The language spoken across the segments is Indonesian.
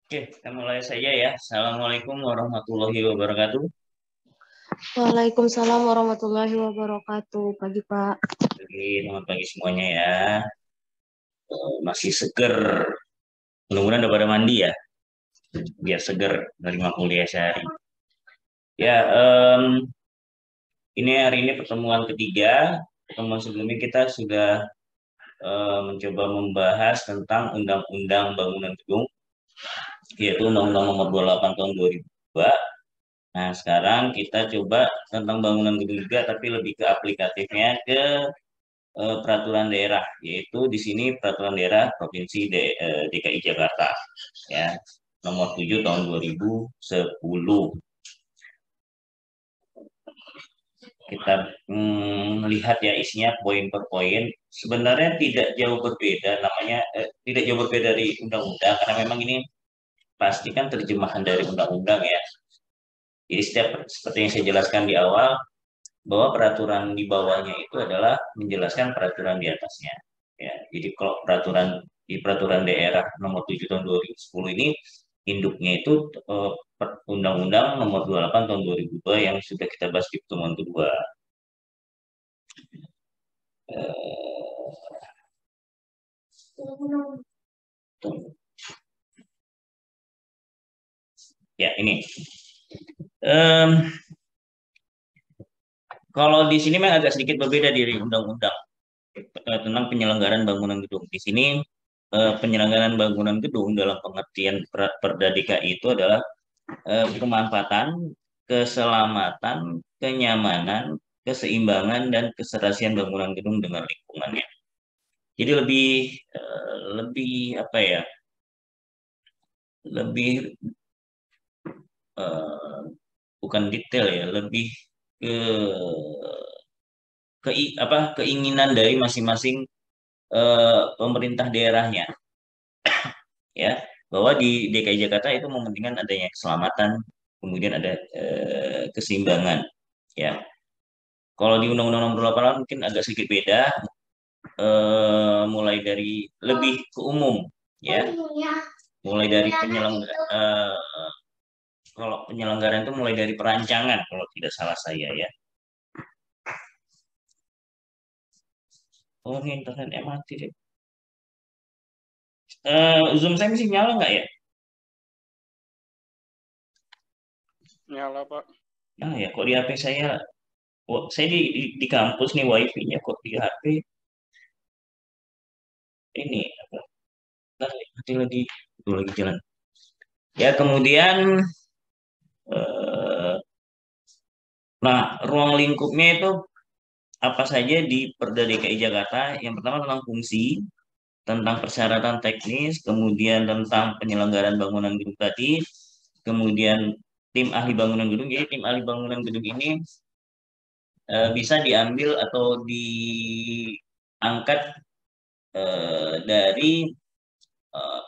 Oke, kita mulai saja ya. Assalamualaikum warahmatullahi wabarakatuh. Waalaikumsalam warahmatullahi wabarakatuh. Pagi, Pak. Selamat pagi semuanya ya. Masih seger. Mudah-mudahan udah pada mandi ya, biar seger menerima kuliah sehari. Ya, ini hari ini pertemuan ketiga. Pertemuan sebelumnya kita sudah mencoba membahas tentang Undang-Undang Bangunan Gedung, yaitu Undang-Undang Nomor 28 Tahun 2002. Nah, sekarang kita coba tentang bangunan gedung juga, tapi lebih ke aplikatifnya ke peraturan daerah, yaitu di sini peraturan daerah Provinsi DKI Jakarta, ya, nomor 7 tahun 2010. Kita melihat ya isinya poin per poin. Sebenarnya tidak jauh berbeda, namanya tidak jauh berbeda dari undang-undang, karena memang ini pasti kan terjemahan dari undang-undang ya. Jadi setiap seperti yang saya jelaskan di awal, bahwa peraturan di bawahnya itu adalah menjelaskan peraturan di atasnya. Ya, jadi kalau di peraturan daerah nomor 7 tahun 2010 ini induknya itu Undang-Undang nomor 28 tahun 2002 yang sudah kita bahas di pertemuan kedua. Eh, ya ini. Em, Kalau di sini memang agak sedikit berbeda dari undang-undang tentang penyelenggaraan bangunan gedung. Di sini penyelenggaraan bangunan gedung dalam pengertian Perda DKI itu adalah pemanfaatan, keselamatan, kenyamanan, keseimbangan, dan keserasian bangunan gedung dengan lingkungannya. Jadi lebih apa ya? Lebih eh, bukan detail ya, lebih ke keinginan dari masing-masing pemerintah daerahnya, ya, bahwa di DKI Jakarta itu mementingkan adanya keselamatan, kemudian ada keseimbangan, ya. Kalau di Undang-Undang Nomor 8 mungkin agak sedikit beda, mulai dari lebih ke umum, ya, mulai dari kalau penyelenggaraan itu mulai dari perancangan kalau tidak salah saya ya. Oh, ini internetnya mati deh. Zoom saya masih nyala nggak ya? Nyala, Pak. Nah ya, kok di HP saya, saya di kampus nih wifi-nya, kok di HP ini apa? Ntar mati lagi, itu lagi jalan. Ya, kemudian eh, nah, ruang lingkupnya itu apa saja di Perda DKI Jakarta? Yang pertama tentang fungsi, tentang persyaratan teknis, kemudian tentang penyelenggaraan bangunan gedung tadi, kemudian tim ahli bangunan gedung. Jadi tim ahli bangunan gedung ini bisa diambil atau diangkat dari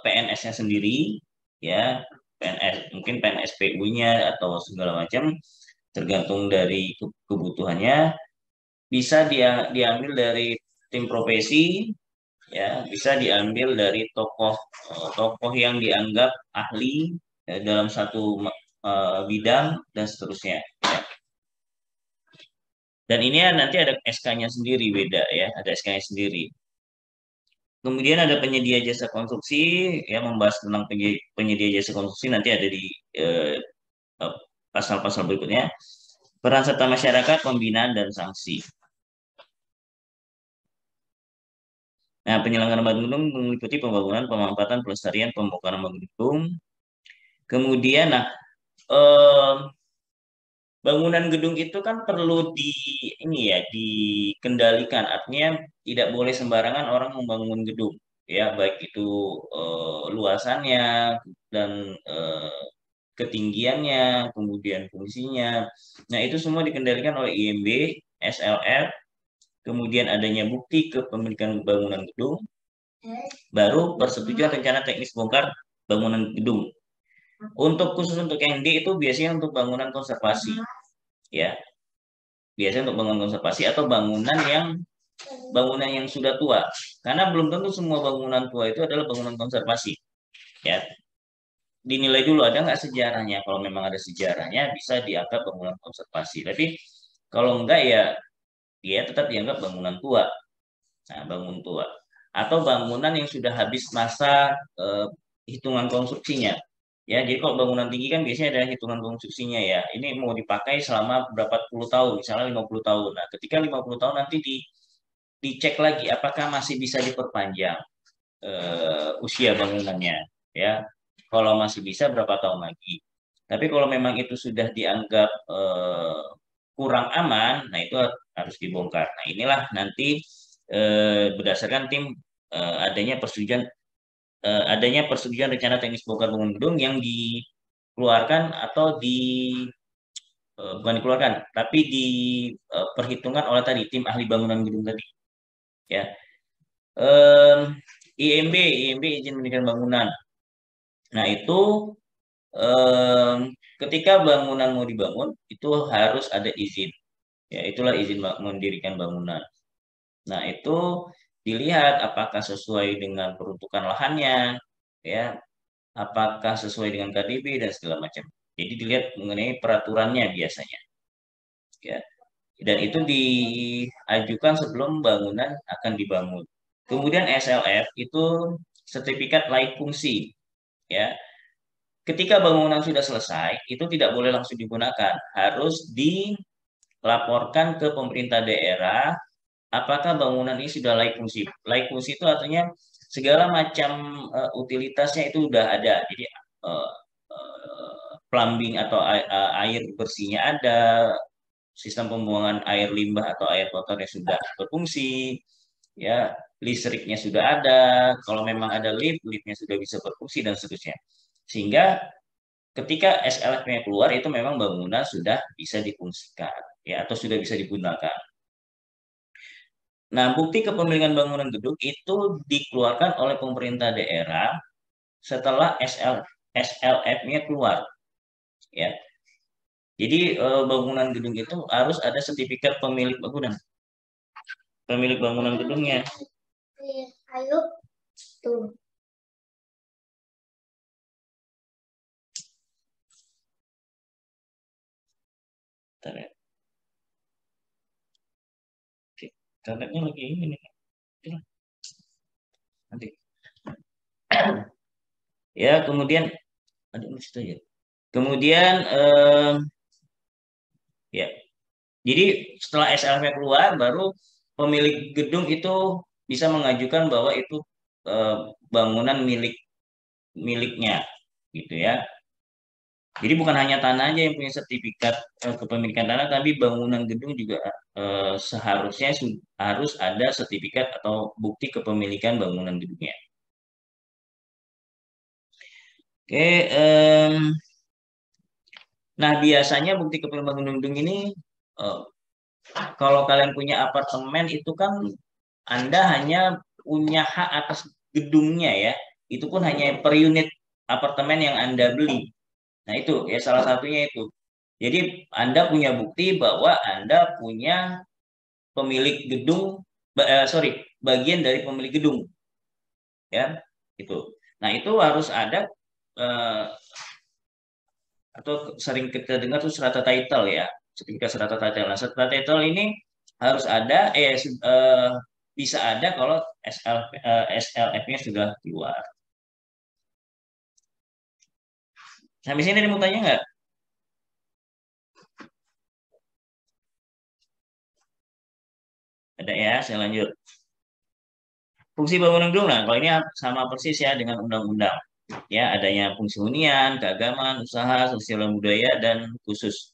PNS-nya sendiri, ya, PNS mungkin PNS PU-nya atau segala macam, tergantung dari kebutuhannya. Bisa diambil dari tim profesi, ya, bisa diambil dari tokoh yang dianggap ahli dalam satu bidang dan seterusnya, ya. Dan ini nanti ada SK-nya sendiri, beda ya, ada SK-nya sendiri. Kemudian ada penyedia jasa konstruksi, ya, membahas tentang penyedia jasa konstruksi nanti ada di eh, eh, pasal-pasal berikutnya. Peran serta masyarakat, pembinaan dan sanksi. Nah, penyelenggaraan bangunan gedung meliputi pembangunan, pemanfaatan, pelestarian, pembongkaran bangunan gedung. Kemudian, nah, eh, bangunan gedung itu kan perlu ini ya, dikendalikan. Artinya tidak boleh sembarangan orang membangun gedung, ya, baik itu luasannya dan ketinggiannya, kemudian fungsinya. Nah, itu semua dikendalikan oleh IMB, SLR, kemudian adanya bukti kepemilikan bangunan gedung, baru persetujuan rencana teknis bongkar bangunan gedung. Khusus untuk yang D itu biasanya untuk bangunan konservasi, ya. Biasanya untuk bangunan konservasi atau bangunan yang sudah tua. Karena belum tentu semua bangunan tua itu adalah bangunan konservasi, ya. dinilai dulu ada nggak sejarahnya. Kalau memang ada sejarahnya bisa dianggap bangunan konservasi. Tapi kalau enggak ya dia tetap dianggap bangunan tua. Nah, bangun tua atau bangunan yang sudah habis masa hitungan konstruksinya. Ya, jadi kalau bangunan tinggi kan biasanya ada hitungan konstruksinya ya. Ini mau dipakai selama berapa puluh tahun, misalnya 50 tahun. Nah, ketika 50 tahun nanti dicek lagi apakah masih bisa diperpanjang usia bangunannya ya. Kalau masih bisa berapa tahun lagi. Tapi kalau memang itu sudah dianggap kurang aman, nah itu harus dibongkar. Nah, inilah nanti berdasarkan tim adanya persetujuan rencana teknis bongkar bangun gedung yang dikeluarkan atau bukan dikeluarkan, tapi diperhitungkan oleh tadi tim ahli bangunan gedung tadi. Ya, IMB izin mendirikan bangunan. Nah itu ketika bangunan mau dibangun itu harus ada izin. Ya itulah izin mendirikan bangunan. Nah itu dilihat apakah sesuai dengan peruntukan lahannya, ya, apakah sesuai dengan KDB dan segala macam. Jadi dilihat mengenai peraturannya biasanya. Ya. Dan itu diajukan sebelum bangunan akan dibangun. Kemudian SLF itu sertifikat layak fungsi. Ya. Ketika bangunan sudah selesai, itu tidak boleh langsung digunakan. Harus dilaporkan ke pemerintah daerah apakah bangunan ini sudah layak fungsi. Layak fungsi itu artinya segala macam utilitasnya itu sudah ada. Jadi uh, plumbing atau air bersihnya ada, sistem pembuangan air limbah atau air kotornya sudah berfungsi, ya, listriknya sudah ada, kalau memang ada liftnya sudah bisa berfungsi dan seterusnya. Sehingga ketika SLF-nya keluar itu memang bangunan sudah bisa difungsikan, ya, atau sudah bisa digunakan. Nah, bukti kepemilikan bangunan gedung itu dikeluarkan oleh pemerintah daerah setelah SLF-nya keluar, ya. Jadi bangunan gedung itu harus ada sertifikat pemilik bangunan. Pemilik bangunan gedungnya. Ayo, tuh. Bentar ya. Internetnya lagi ini nih. Nanti. Ya, kemudian aduh situ ya. Kemudian ya. Jadi setelah SLF keluar baru pemilik gedung itu bisa mengajukan bahwa itu bangunan miliknya gitu ya. Jadi bukan hanya tanah aja yang punya sertifikat kepemilikan tanah, tapi bangunan gedung juga seharusnya harus ada sertifikat atau bukti kepemilikan bangunan gedungnya. Oke, nah biasanya bukti kepemilikan bangunan gedung ini, kalau kalian punya apartemen itu kan Anda hanya punya hak atas gedungnya ya, itu pun hanya per unit apartemen yang Anda beli. Nah itu ya salah satunya itu. Jadi Anda punya bukti bahwa Anda punya pemilik gedung, bagian dari pemilik gedung, ya itu. Nah itu harus ada atau sering kita dengar tuh strata title ya, sertifikat strata title. Nah strata title ini harus ada, bisa ada kalau SLF-nya sudah keluar. Sampai sini ada mau tanya nggak? Ada ya, saya lanjut. Fungsi bangunan gedung, nah kalau ini sama persis ya dengan undang-undang. Ya, adanya fungsi hunian, keagamaan, usaha, sosial dan budaya, dan khusus.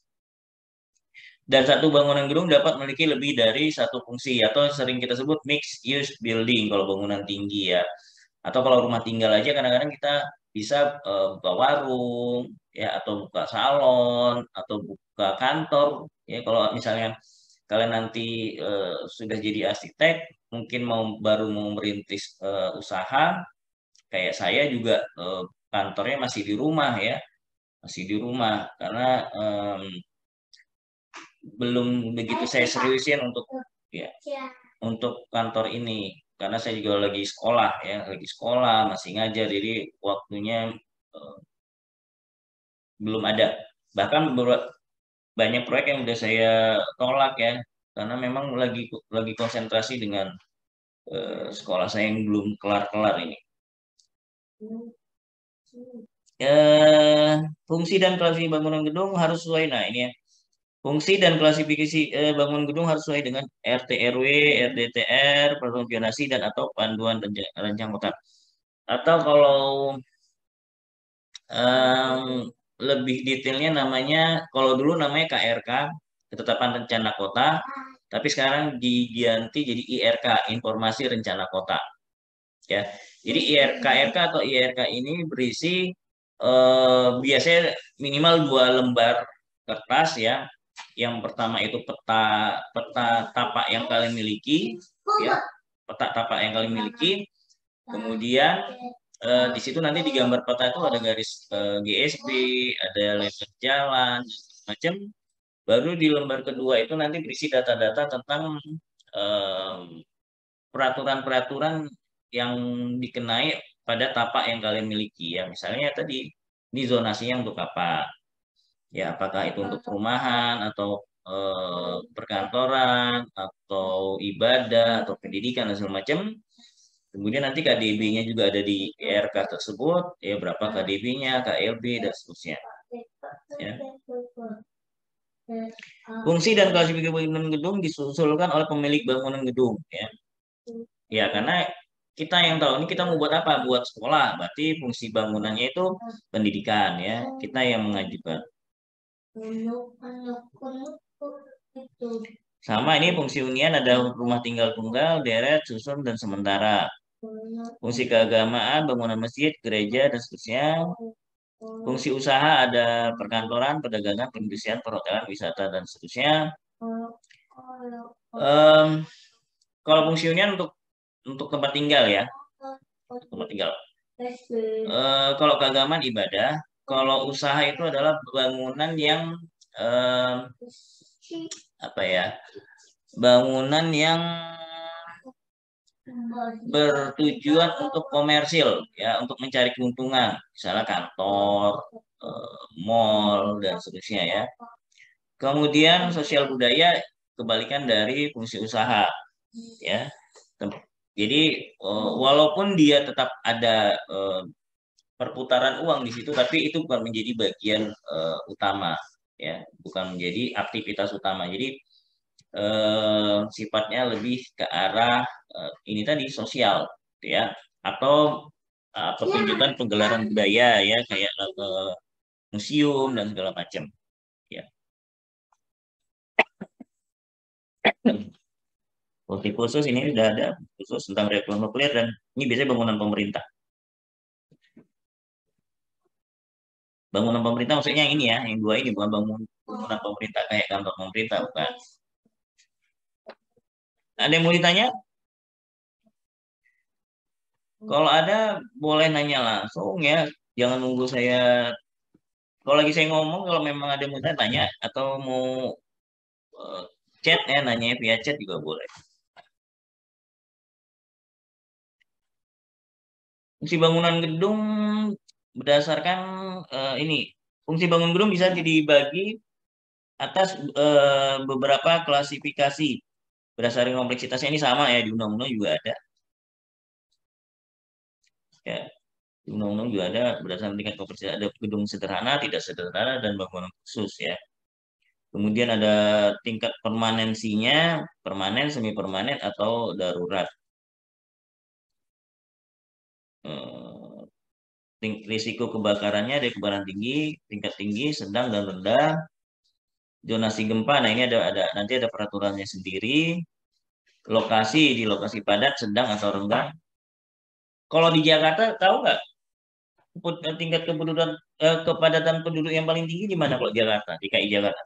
Dan satu bangunan gedung dapat memiliki lebih dari satu fungsi, atau sering kita sebut mixed use building kalau bangunan tinggi ya. Atau kalau rumah tinggal aja kadang-kadang kita bisa buka warung, ya, atau buka salon, atau buka kantor. Ya, kalau misalnya kalian nanti sudah jadi arsitek, mungkin baru mau merintis usaha, kayak saya juga kantornya masih di rumah ya, masih di rumah karena belum begitu saya seriusin ya untuk kantor ini karena saya juga lagi sekolah ya, lagi sekolah masih ngajar, jadi waktunya belum ada. Bahkan banyak proyek yang udah saya tolak ya, karena memang lagi konsentrasi dengan sekolah saya yang belum kelar-kelar ini. Fungsi dan klasifikasi bangunan gedung harus sesuai. Nah ini ya, fungsi dan klasifikasi bangunan gedung harus sesuai dengan RT RW, RDTR, peraturan zonasi dan atau panduan rencana kota. Atau kalau lebih detailnya namanya, kalau dulu namanya KRK, Ketetapan Rencana Kota, tapi sekarang diganti jadi IRK, Informasi Rencana Kota. Ya, jadi KRK atau IRK ini berisi biasanya minimal 2 lembar kertas ya. Yang pertama itu peta tapak yang kalian miliki, ya, peta tapak yang kalian miliki. Kemudian di situ nanti di gambar peta itu ada garis GSB, ada lebar jalan, macam. Baru di lembar kedua itu nanti berisi data-data tentang peraturan-peraturan yang dikenai pada tapak yang kalian miliki ya. Misalnya tadi ini zonasinya untuk apa? Ya, apakah itu untuk perumahan atau perkantoran atau ibadah atau pendidikan dan segala macam. Kemudian nanti KDB-nya juga ada di ERK tersebut, ya berapa KDB-nya, KLB dan seterusnya. Ya. Fungsi dan klasifikasi bangunan gedung disusulkan oleh pemilik bangunan gedung, ya. Ya, karena kita yang tahu ini kita mau buat apa? Buat sekolah. Berarti fungsi bangunannya itu pendidikan, ya. Kita yang mengajukan. Sama ini fungsi hunian ada rumah tinggal tunggal, deret, susun, dan sementara. Fungsi keagamaan, bangunan masjid, gereja, dan seterusnya. Fungsi usaha ada perkantoran, perdagangan, perindustrian, perhotelan, wisata, dan seterusnya. Kalau fungsi hunian untuk tempat tinggal ya, tempat tinggal. Kalau keagamaan ibadah, kalau usaha itu adalah bangunan yang apa ya? Bangunan yang bertujuan untuk komersil ya, untuk mencari keuntungan, misalnya kantor, mall dan seterusnya ya. Kemudian sosial budaya kebalikan dari fungsi usaha ya. Jadi walaupun dia tetap ada perputaran uang di situ, tapi itu bukan menjadi bagian utama ya, bukan menjadi aktivitas utama. Jadi sifatnya lebih ke arah ini tadi sosial ya, atau pertunjukan penggelaran budaya ya, kayak museum dan segala macam ya. Bukti khusus ini sudah ada khusus tentang reaktor nuklir, dan ini biasanya bangunan pemerintah. Bangunan pemerintah maksudnya yang ini ya, yang dua ini bukan bangunan pemerintah kayak kantor pemerintah, bukan. Ada yang mau ditanya? Kalau ada boleh nanya langsung ya, jangan nunggu saya. Kalau lagi saya ngomong, kalau memang ada yang mau tanya atau mau chat ya, nanya via chat juga boleh. Fungsi bangunan gedung berdasarkan ini. Fungsi bangunan gedung bisa dibagi atas beberapa klasifikasi berdasarkan kompleksitasnya. Ini sama ya, di undang-undang juga ada. Ya, di undang-undang juga ada berdasarkan tingkat kompleksitas, ada gedung sederhana, tidak sederhana, dan bangunan khusus ya. Kemudian ada tingkat permanensinya, permanen, semi permanen, atau darurat. Risiko kebakarannya ada kebakaran tinggi, tingkat tinggi, sedang, dan rendah. Zonasi gempa, nah ini ada nanti ada peraturannya sendiri. Lokasi, di lokasi padat, sedang, atau rendah. Kalau di Jakarta tahu nggak tingkat kepadatan penduduk yang paling tinggi di mana kalau Jakarta, DKI Jakarta?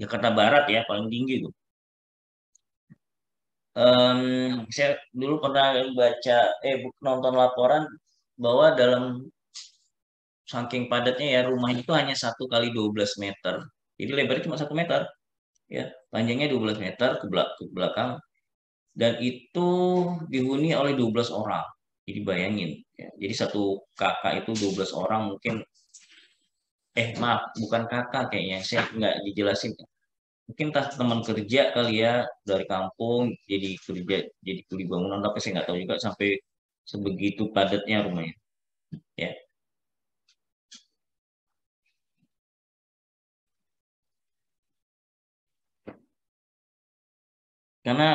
Jakarta Barat ya, paling tinggi tuh. Saya dulu pernah baca nonton laporan bahwa dalam saking padatnya ya, rumah itu hanya 1 kali 12 meter. Jadi lebarnya cuma 1 meter. Ya, panjangnya 12 meter ke belakang, dan itu dihuni oleh 12 orang. Jadi bayangin Ya, jadi satu kakak itu 12 orang mungkin, maaf, bukan kakak kayaknya, saya nggak dijelasin. Mungkin tas teman kerja kali ya, dari kampung jadi kerja, jadi kuli bangunan, tapi saya nggak tahu juga sampai sebegitu padatnya rumahnya. Ya, karena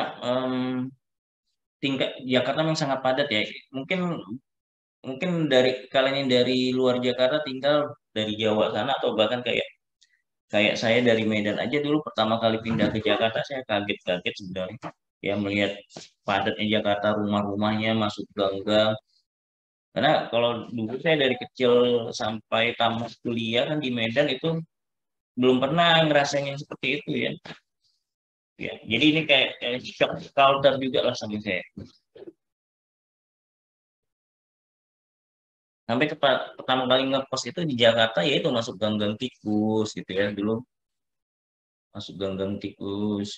tingkat Jakarta memang sangat padat ya. Mungkin mungkin dari kalian yang dari luar Jakarta tinggal dari Jawa sana atau bahkan kayak kayak saya dari Medan aja dulu pertama kali pindah ke Jakarta saya kaget-kaget sebenarnya ya melihat padatnya Jakarta, rumah-rumahnya masuk gang-gang. Karena kalau dulu saya dari kecil sampai tamat kuliah kan di Medan itu belum pernah ngerasain yang seperti itu ya. Ya, jadi ini kayak shock culture juga lah sama saya. Sampai pertama kali ngekos itu di Jakarta ya itu masuk gang-gang tikus gitu ya dulu, masuk gang-gang tikus.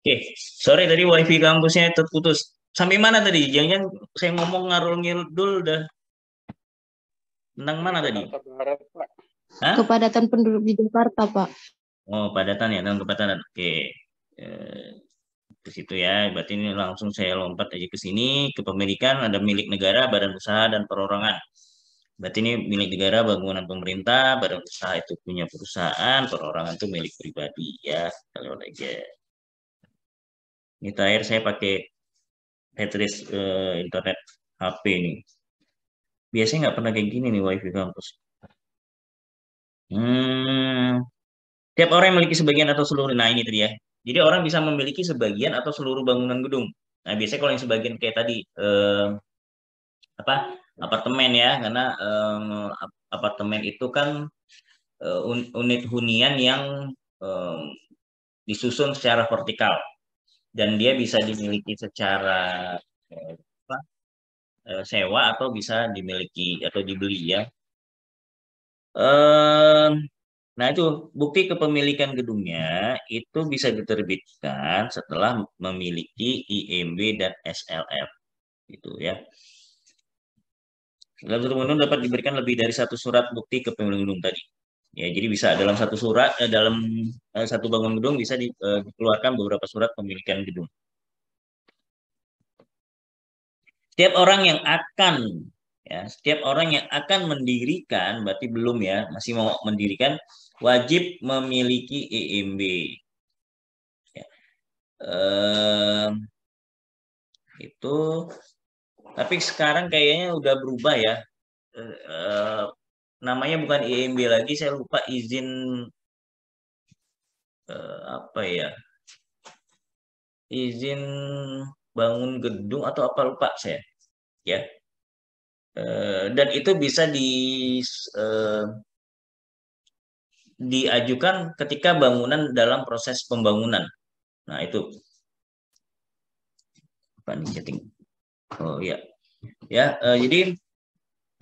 Oke, sorry tadi wifi kampusnya terputus. Sampai mana tadi? Jangan saya ngomong ngarul ngidul udah tentang mana tadi? Jakarta Barat, Pak. Hah? Kepadatan penduduk di Jakarta, Pak. Oh, padatan ya, tentang kepadatan. Oke. Eh, ke situ ya. Berarti ini langsung saya lompat aja ke sini. Kepemilikan ada milik negara, badan usaha, dan perorangan. Berarti ini milik negara, bangunan pemerintah, badan usaha itu punya perusahaan, perorangan itu milik pribadi ya. Kalau aja. Ini terakhir saya pakai headrest internet HP nih. Biasanya nggak pernah kayak gini nih wifi kampus. Hmm, tiap orang yang memiliki sebagian atau seluruh. Nah ini tadi ya. Jadi orang bisa memiliki sebagian atau seluruh bangunan gedung. Nah biasanya kalau yang sebagian kayak tadi apa apartemen ya, karena apartemen itu kan unit hunian yang em, disusun secara vertikal dan dia bisa dimiliki secara apa, sewa atau bisa dimiliki atau dibeli ya. Em, Nah, itu bukti kepemilikan gedungnya itu bisa diterbitkan setelah memiliki IMB dan SLF gitu ya. Dalam satu gedung dapat diberikan lebih dari satu surat bukti kepemilikan gedung tadi. Ya, jadi bisa dalam satu surat dalam satu bangun gedung bisa dikeluarkan beberapa surat pemilikan gedung. Setiap orang yang akan setiap orang yang akan mendirikan berarti belum ya, masih mau mendirikan wajib memiliki IMB. Ya. Itu tapi sekarang kayaknya udah berubah ya. Eh, Namanya bukan IMB lagi, saya lupa izin apa ya? Izin bangun gedung atau apa lupa saya. Ya. Dan itu bisa eh, diajukan ketika bangunan dalam proses pembangunan. Nah, itu apa nih setting? Oh iya. Ya, jadi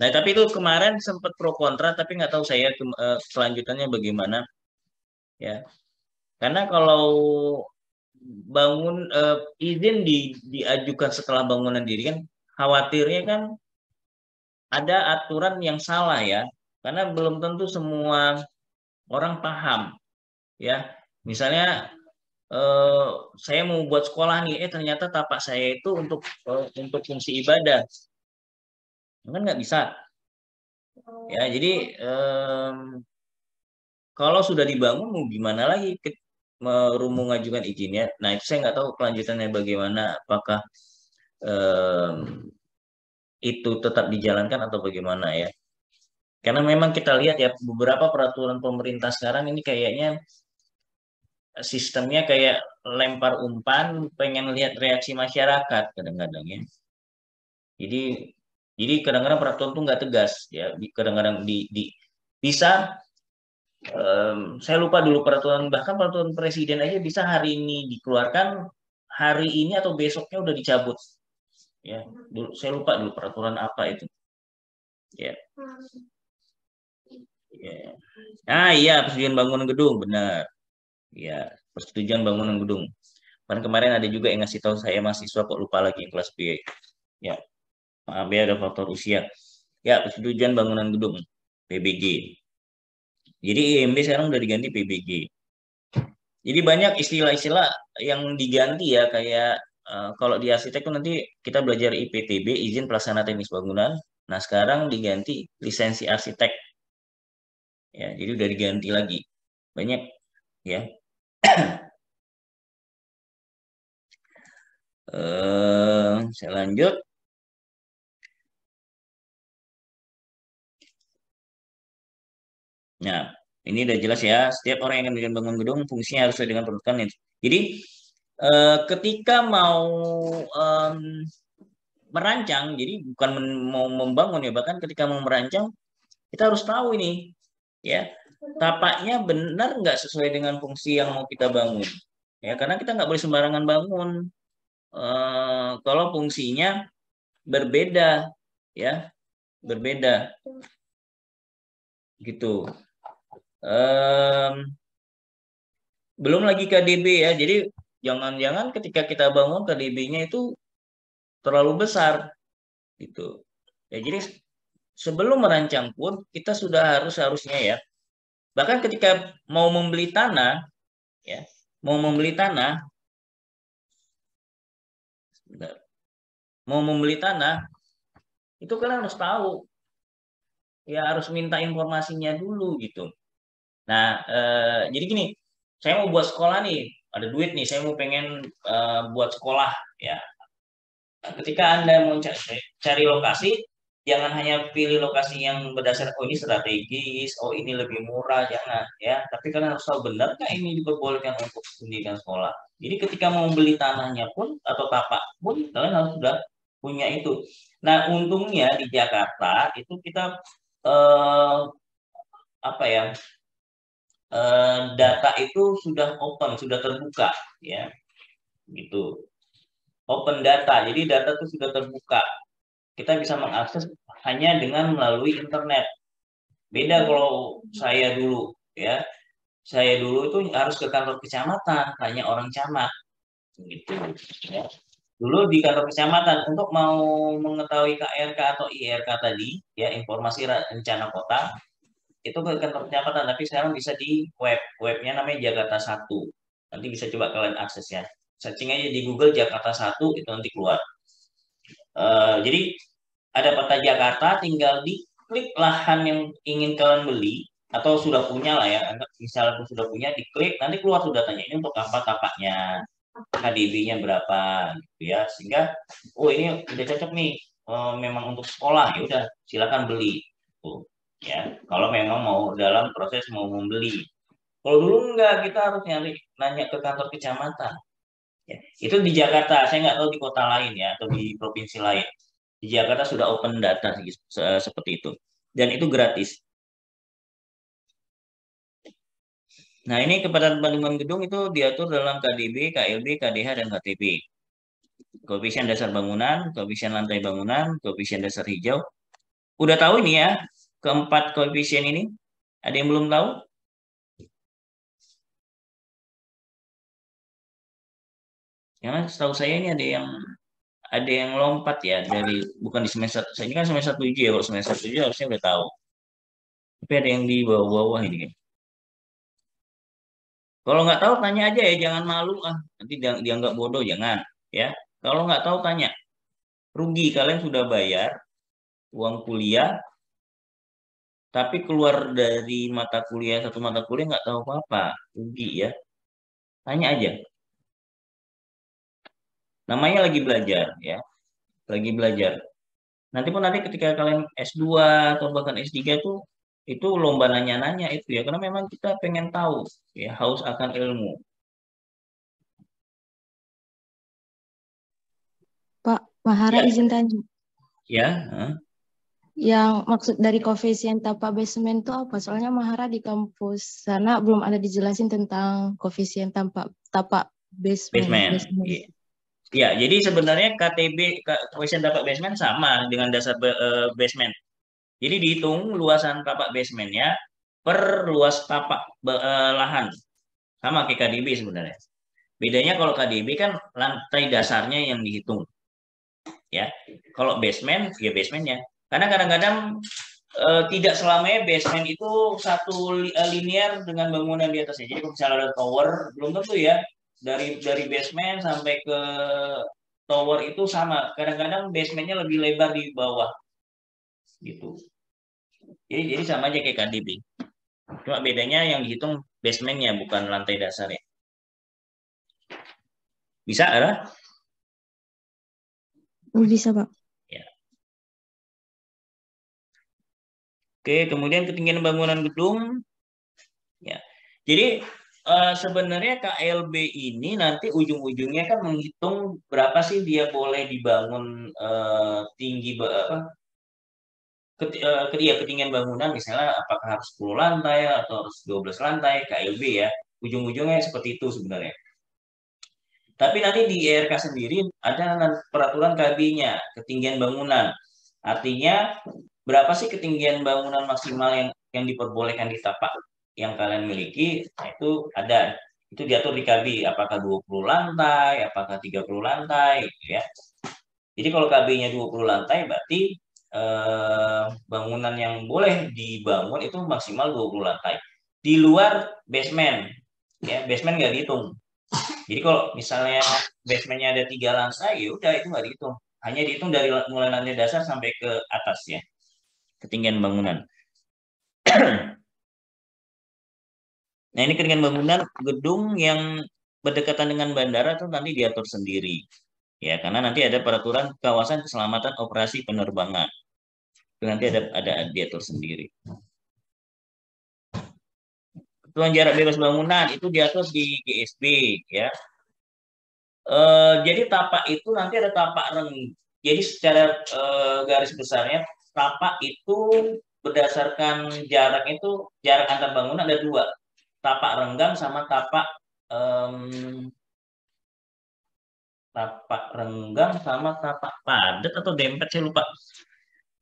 nah tapi itu kemarin sempat pro kontra tapi nggak tahu saya kelanjutannya bagaimana ya. Karena kalau bangun izin diajukan setelah bangunan diri kan khawatirnya kan ada aturan yang salah ya. Karena belum tentu semua orang paham ya. Misalnya eh, saya mau buat sekolah nih, ternyata tapak saya itu untuk fungsi ibadah, kan nggak bisa. Ya, jadi kalau sudah dibangun mau gimana lagi mau mengajukan izinnya. Nah, itu saya nggak tahu kelanjutannya bagaimana, apakah em, itu tetap dijalankan atau bagaimana ya. Karena memang kita lihat ya beberapa peraturan pemerintah sekarang ini kayaknya sistemnya kayak lempar umpan, pengen lihat reaksi masyarakat kadang-kadang ya. Jadi kadang-kadang peraturan tuh nggak tegas ya. Kadang-kadang bisa saya lupa dulu peraturan bahkan peraturan presiden aja bisa hari ini dikeluarkan, hari ini atau besoknya udah dicabut ya. Dulu saya lupa dulu peraturan apa itu. Ya. Ya. Ah iya, persetujuan bangunan gedung, benar. Ya, persetujuan bangunan gedung. Kemarin ada juga yang ngasih tahu saya mahasiswa kok lupa lagi kelas B. Ya, maaf ya ada faktor usia. Ya, persetujuan bangunan gedung PBG. Jadi IMB sekarang udah diganti PBG. Jadi banyak istilah-istilah yang diganti ya kayak kalau di arsitek tuh nanti kita belajar IPTB, izin pelaksana teknis bangunan. Nah, sekarang diganti lisensi arsitek. Ya, jadi udah diganti lagi. Banyak ya. Saya lanjut. Nah, ini udah jelas ya. Setiap orang yang akan bangun gedung fungsinya harus sesuai dengan peruntukan. Jadi ketika mau em, merancang, jadi bukan mau membangun ya, bahkan ketika mau merancang kita harus tahu ini ya tapaknya benar nggak sesuai dengan fungsi yang mau kita bangun. Ya, karena kita nggak boleh sembarangan bangun kalau fungsinya berbeda ya, berbeda gitu. Belum lagi KDB ya. Jadi jangan-jangan ketika kita bangun KDB-nya itu terlalu besar gitu. Ya, jadi sebelum merancang pun kita sudah harusnya ya. Bahkan ketika mau membeli tanah ya, mau membeli tanah, sebentar. Mau membeli tanah itu kalian harus tahu ya, harus minta informasinya dulu gitu. Nah, jadi gini, saya mau buat sekolah nih, ada duit nih, saya mau pengen buat sekolah ya. Ketika Anda mau cari lokasi, jangan hanya pilih lokasi yang berdasarkan oh ini strategis, oh ini lebih murah, jangan ya. Tapi kalian harus tahu benar nggak ini diperbolehkan untuk pendidikan sekolah. Jadi ketika mau beli tanahnya pun atau tapak pun kalian harus sudah punya itu. Nah, untungnya di Jakarta itu kita eh, apa ya, data itu sudah open, sudah terbuka ya, gitu. Open data, jadi data itu sudah terbuka. Kita bisa mengakses hanya dengan melalui internet. Beda kalau saya dulu ya. Saya dulu itu harus ke kantor kecamatan, tanya orang camat gitu ya. Dulu di kantor kecamatan untuk mau mengetahui KRK atau IRK tadi ya, informasi rencana kota itu ke kantor kecamatan, tapi sekarang bisa di webnya namanya Jakarta 1. Nanti bisa coba kalian akses ya. Searching aja di Google Jakarta 1 itu nanti keluar. Jadi ada peta Jakarta, tinggal diklik lahan yang ingin kalian beli atau sudah punya lah ya, misalnya sudah punya, diklik nanti keluar sudah tanya ini untuk apa tapaknya, KDB-nya berapa gitu ya, sehingga oh ini udah cocok nih, memang untuk sekolah ya udah silakan beli tuh ya, kalau memang mau dalam proses mau membeli. Kalau dulu enggak, kita harus nanya ke kantor kecamatan ya. Itu di Jakarta, saya nggak tahu di kota lain ya atau di provinsi lain. Di Jakarta sudah open data seperti itu. Dan itu gratis. Nah, ini kepadatan bangunan gedung itu diatur dalam KDB, KLB, KDH, dan KTP. Koefisien dasar bangunan, koefisien lantai bangunan, koefisien dasar hijau. Udah tahu ini ya, keempat koefisien ini? Ada yang belum tahu? Karena setahu saya ini ada yang lompat ya dari bukan di semester, saya ini kan semester 7 ya, kalau semester 7 harusnya udah tahu. Tapi ada yang di bawah-bawah ini. Kalau nggak tahu tanya aja ya, jangan malu nanti dianggap bodoh, jangan ya. Kalau nggak tahu tanya, rugi kalian sudah bayar uang kuliah, tapi keluar dari mata kuliah satu mata kuliah nggak tahu apa-apa, rugi ya. Tanya aja. Namanya lagi belajar ya, lagi belajar. Nanti ketika kalian S2 atau bahkan S3 itu lomba nanya-nanya itu ya, karena memang kita pengen tahu ya, haus akan ilmu. Pak Mahara Ya, izin tanya. ya. Yang maksud dari koefisien tapak basement itu apa? Soalnya Mahara di kampus sana belum ada dijelasin tentang koefisien tapak basement. Basement. Ya, jadi sebenarnya KTB, koefisien tapak basement sama dengan dasar basement. Jadi dihitung luasan tapak basementnya per luas tapak lahan. Sama kayak KDB sebenarnya. Bedanya kalau KDB kan lantai dasarnya yang dihitung. Ya, kalau basement ya basementnya. Karena kadang-kadang tidak selamanya basement itu satu linear dengan bangunan di atasnya. Jadi kalau misalnya ada tower, belum tentu ya dari basement sampai ke tower itu sama. Kadang-kadang basementnya lebih lebar di bawah, gitu. Jadi sama aja kayak KDB. Cuma bedanya yang dihitung basementnya bukan lantai dasarnya. Bisa, ada? Bisa, Pak. Ya. Oke, kemudian ketinggian bangunan gedung. Ya. Jadi sebenarnya KLB ini nanti ujung-ujungnya kan menghitung berapa sih dia boleh dibangun tinggi ketinggian bangunan, misalnya apakah harus 10 lantai atau harus 12 lantai KLB ya. Ujung-ujungnya seperti itu sebenarnya. Tapi nanti di ERK sendiri ada peraturan KB-nya, ketinggian bangunan. Artinya berapa sih ketinggian bangunan maksimal yang diperbolehkan di tapak yang kalian miliki? Nah, itu ada. Itu diatur di KB, apakah 20 lantai, apakah 30 lantai gitu ya. Jadi kalau KB-nya 20 lantai berarti bangunan yang boleh dibangun itu maksimal 20 lantai. Di luar basement, ya basement nggak dihitung. Jadi kalau misalnya basementnya ada 3 lantai, ya udah itu nggak dihitung. Hanya dihitung dari mulai lantai dasar sampai ke atas ya, ketinggian bangunan. Nah ini ketinggian bangunan gedung yang berdekatan dengan bandara itu nanti diatur sendiri. Ya, karena nanti ada peraturan kawasan keselamatan operasi penerbangan. Itu nanti ada diatur sendiri. Ketentuan jarak bebas bangunan itu diatur di GSB ya. Jadi tapak itu nanti ada tapak jadi secara garis besarnya tapak itu berdasarkan jarak itu jarak antar bangunan ada 2, tapak renggang sama tapak padat atau dempet saya lupa.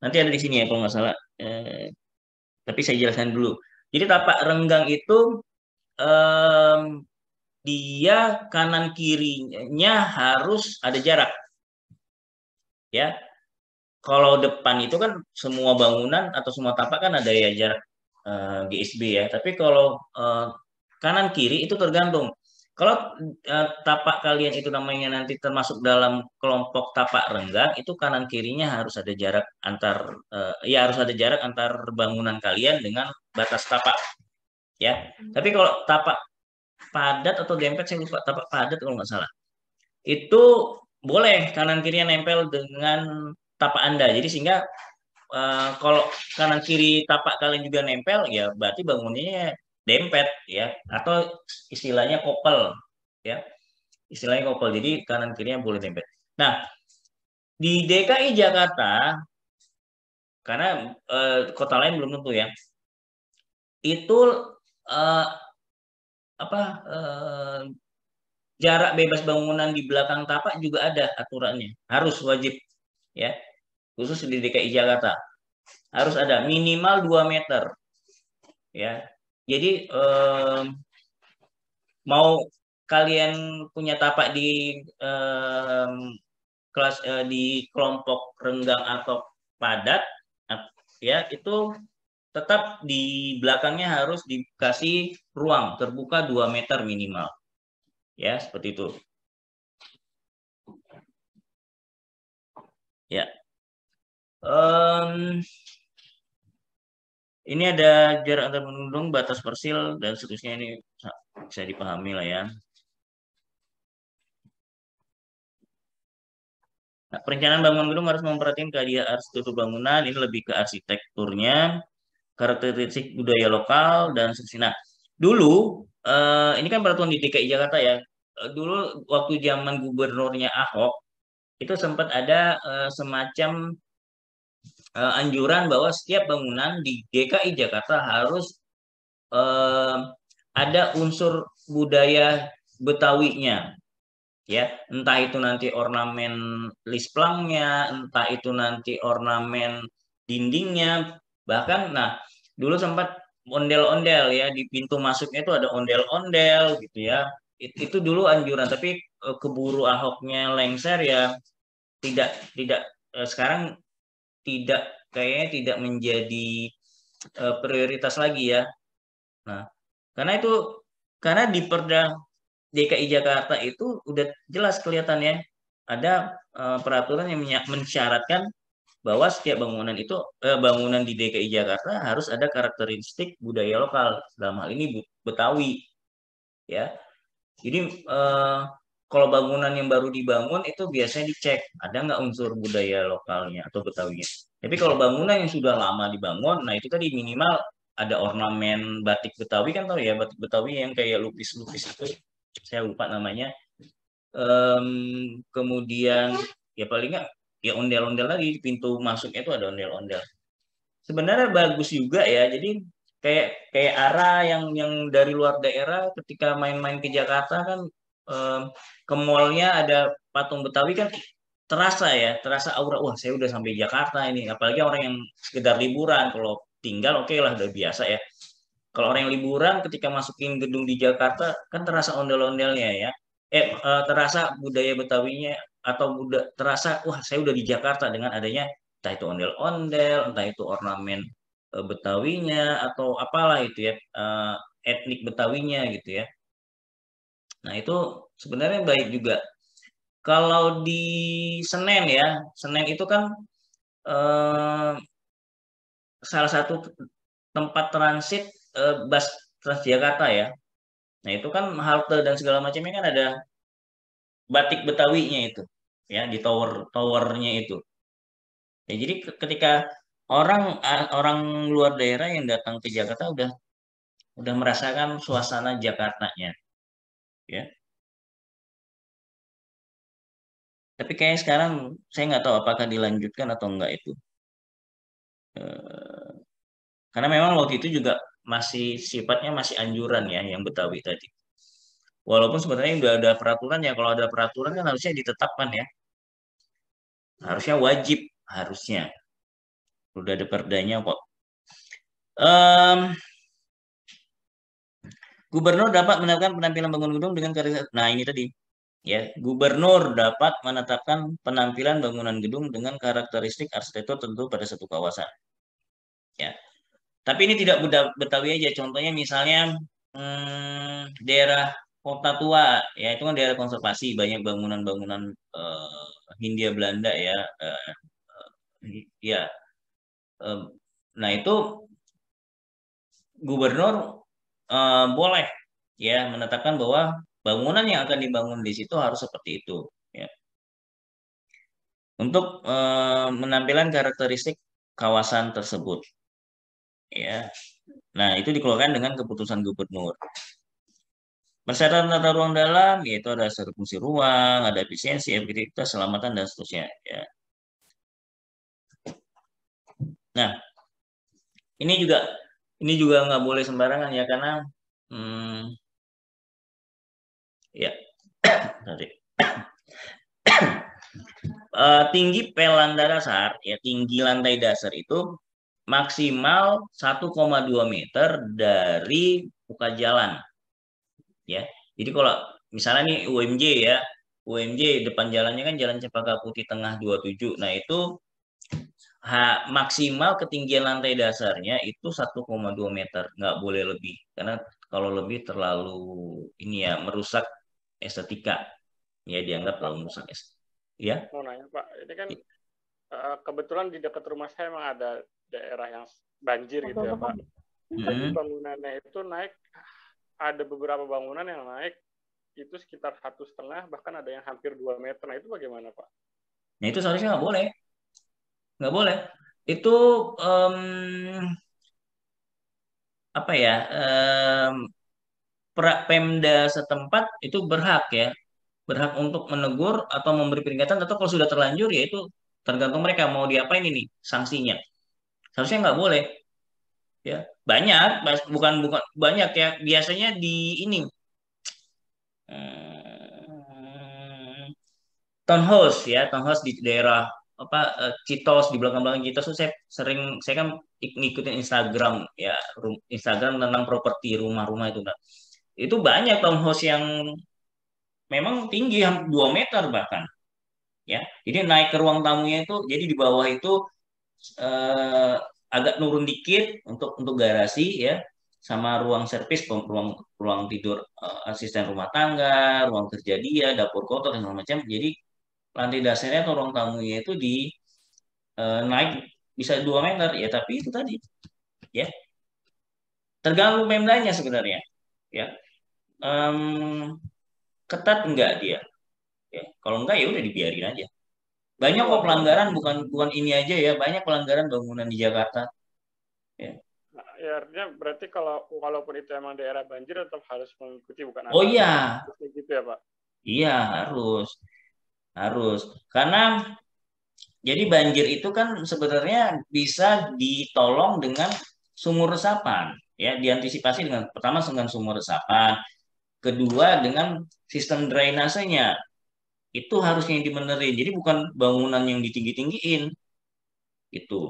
Nanti ada di sini ya kalau nggak salah. Tapi saya jelaskan dulu. Jadi tapak renggang itu dia kanan kirinya harus ada jarak. Ya, kalau depan itu kan semua bangunan atau semua tapak kan ada ya jarak GSB ya. Tapi kalau kanan kiri itu tergantung. Kalau tapak kalian itu namanya nanti termasuk dalam kelompok tapak renggang, itu kanan kirinya harus ada jarak antar ya harus ada jarak antar bangunan kalian dengan batas tapak. Ya. Tapi kalau tapak padat atau dempet saya lupa, tapak padat kalau nggak salah. Itu boleh kanan kirinya nempel dengan tapak Anda. Jadi sehingga kalau kanan kiri tapak kalian juga nempel, ya berarti bangunannya dempet ya, atau istilahnya kopel ya, istilahnya kopel. Jadi kanan kirinya boleh dempet. Nah di DKI Jakarta, karena kota lain belum tentu ya, itu jarak bebas bangunan di belakang tapak juga ada aturannya, harus wajib ya, khusus di DKI Jakarta harus ada minimal 2 meter ya. Jadi mau kalian punya tapak di di kelompok renggang atau padat ya, itu tetap di belakangnya harus dikasih ruang terbuka 2 meter minimal ya, seperti itu ya. Ini ada jarak antar pengunjung, batas persil dan seterusnya, ini bisa dipahami lah ya. Nah, perencanaan bangunan gedung harus memperhatikan keadaan arsitektur bangunan, ini lebih ke arsitekturnya, karakteristik budaya lokal dan seterusnya. Nah, dulu ini kan peraturan di DKI Jakarta ya. Dulu waktu zaman gubernurnya Ahok itu sempat ada semacam anjuran bahwa setiap bangunan di DKI Jakarta harus ada unsur budaya Betawinya ya, entah itu nanti ornamen lisplangnya, entah itu nanti ornamen dindingnya, Bahkan, nah dulu sempat ondel-ondel ya di pintu masuknya itu ada ondel-ondel gitu ya. Itu dulu anjuran, tapi keburu Ahoknya lengser ya tidak sekarang tidak kayaknya tidak menjadi prioritas lagi ya. Nah, karena di Perda DKI Jakarta itu udah jelas kelihatannya ada peraturan yang mensyaratkan bahwa setiap bangunan di DKI Jakarta harus ada karakteristik budaya lokal, dalam hal ini Betawi ya. Jadi kalau bangunan yang baru dibangun itu biasanya dicek ada nggak unsur budaya lokalnya atau Betawinya. Tapi kalau bangunan yang sudah lama dibangun, nah itu tadi minimal ada ornamen batik Betawi, kan tahu ya batik Betawi yang kayak lupis-lupis itu, saya lupa namanya. Kemudian ya paling nggak ya ondel-ondel lagi, pintu masuknya itu ada ondel-ondel. Sebenarnya bagus juga ya. Jadi kayak arah yang dari luar daerah ketika main-main ke Jakarta kan, ke mallnya ada patung Betawi kan terasa aura, wah saya udah sampai Jakarta ini. Apalagi orang yang sekedar liburan, kalau tinggal oke lah udah biasa ya. Kalau orang yang liburan ketika masukin gedung di Jakarta kan terasa ondel-ondelnya ya. Terasa budaya Betawinya, atau terasa wah saya udah di Jakarta dengan adanya entah itu ondel-ondel, entah itu ornamen Betawinya atau apalah itu ya, etnik Betawinya gitu ya. Nah, itu sebenarnya baik juga. Kalau di Senen ya, Senen itu kan eh, salah satu tempat transit bus Transjakarta ya. Nah, itu kan halte dan segala macamnya kan ada batik Betawinya itu ya di towernya itu. Ya, jadi ketika orang orang luar daerah yang datang ke Jakarta udah merasakan suasana Jakartanya ya. Tapi kayak sekarang saya nggak tahu apakah dilanjutkan atau enggak itu. Eh, karena memang waktu itu juga masih sifatnya masih anjuran ya yang Betawi tadi. Walaupun sebenarnya udah ada peraturan ya, kalau ada peraturan kan harusnya ditetapkan ya. Harusnya wajib, harusnya. Udah ada perdanya kok. Gubernur dapat menetapkan penampilan bangunan gedung dengan karakteristik. Nah, ini tadi. Ya, gubernur dapat menetapkan penampilan bangunan gedung dengan karakteristik arsitektur tentu pada satu kawasan. Ya. Tapi ini tidak Betawi aja. Contohnya misalnya daerah Kota Tua, ya itu kan daerah konservasi, banyak bangunan-bangunan Hindia Belanda ya. Ya. Nah, itu gubernur boleh ya menetapkan bahwa bangunan yang akan dibangun di situ harus seperti itu ya. Untuk menampilan karakteristik kawasan tersebut ya. Nah, itu dikeluarkan dengan keputusan gubernur. Persyaratan tata ruang dalam yaitu ada fungsi ruang, ada efisiensi, efektivitas, keselamatan dan seterusnya ya. Nah, ini juga nggak boleh sembarangan ya, karena ya tadi tinggi pelanda dasar ya, tinggi lantai dasar itu maksimal 1,2 meter dari muka jalan ya. Jadi kalau misalnya nih UMJ depan jalannya kan Jalan Cempaka Putih Tengah 27. Nah, itu maksimal ketinggian lantai dasarnya itu 1,2 meter, nggak boleh lebih. Karena kalau lebih terlalu ini ya, merusak estetika. Ya, dianggap terlalu merusak estetika. Ya. Mau nanya Pak, ini kan kebetulan di dekat rumah saya memang ada daerah yang banjir gitu ya Pak. Jadi bangunannya itu naik, ada beberapa bangunan yang naik itu sekitar 1,5, bahkan ada yang hampir 2 meter. Nah, itu bagaimana Pak? Nah, itu seharusnya nggak boleh. Nggak boleh. Itu apa ya? Pemda setempat itu berhak ya, berhak untuk menegur atau memberi peringatan, atau kalau sudah terlanjur ya itu tergantung mereka mau diapain ini sanksinya. Seharusnya nggak boleh ya. Banyak, bukan banyak ya, biasanya di ini townhouse ya, townhouse di daerah Citos, di belakang-belakang Citos tuh saya kan ngikutin Instagram ya, Instagram tentang properti rumah-rumah itu. Nah, itu banyak townhouse yang memang tinggi 2 meter bahkan ya. Jadi naik ke ruang tamunya itu, jadi di bawah itu eh, agak nurun dikit untuk garasi ya, sama ruang servis, ruang ruang tidur asisten rumah tangga, ruang kerja dia, dapur kotor dan segala macam. Jadi lantai dasarnya atau ruang tamunya itu naik bisa 2 meter ya, tapi itu tadi ya tergantung pemdanya sebenarnya ya. Em, Ketat enggak dia ya, kalau enggak ya udah dibiarin aja. Banyak kok pelanggaran, bukan bukan ini aja ya, banyak pelanggaran bangunan di Jakarta ya. Nah, ya artinya berarti kalau walaupun itu emang daerah banjir tetap harus mengikuti, bukan Oh asal iya, gitu ya Pak? iya harus, harus. Karena jadi banjir itu kan sebenarnya bisa ditolong dengan sumur resapan ya, diantisipasi dengan pertama dengan sumur resapan, kedua dengan sistem drainasenya itu harusnya yang dibenerin. Jadi bukan bangunan yang ditinggi-tinggiin itu.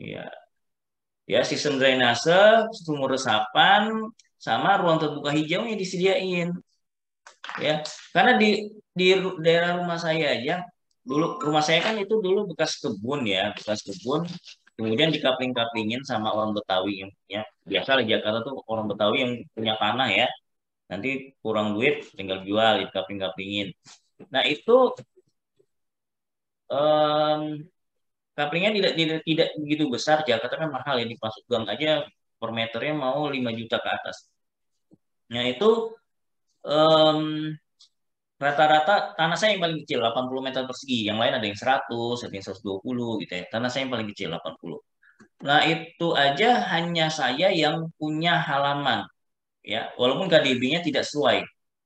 Ya, ya sistem drainase, sumur resapan, sama ruang terbuka hijaunya disediain. Ya, karena di daerah rumah saya aja, dulu rumah saya kan itu dulu bekas kebun ya, bekas kebun. Kemudian dikapling-kaplingin sama orang Betawi yang ya biasa di Jakarta tuh orang Betawi yang punya tanah ya. Nanti kurang duit tinggal jual, dikapling-kaplingin. Nah, itu em, kaplingnya tidak begitu besar. Jakarta kan mahal ya, di Pasut Gang aja per meternya mau 5 juta ke atas. Nah, itu em, rata-rata tanah saya yang paling kecil 80 meter persegi, yang lain ada yang 100, ada yang 120 gitu ya. Tanah saya yang paling kecil 80. Nah, itu aja hanya saya yang punya halaman ya. Walaupun KDB-nya tidak sesuai.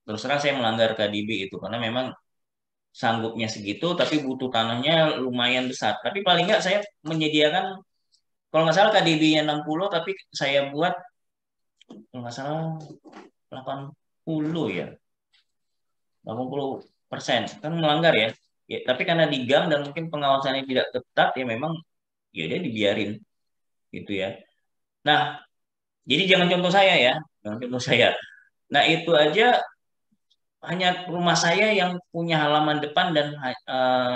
Terus terang saya melanggar KDB itu karena memang sanggupnya segitu tapi butuh tanahnya lumayan besar. Tapi paling nggak saya menyediakan, kalau nggak salah KDB-nya 60 tapi saya buat kalau nggak salah 80 ya. 80% kan melanggar ya. Ya, tapi karena digang dan mungkin pengawasannya tidak ketat ya memang ya dia dibiarin gitu ya. Nah, jadi jangan contoh saya ya, jangan contoh saya. Nah, itu aja hanya rumah saya yang punya halaman depan dan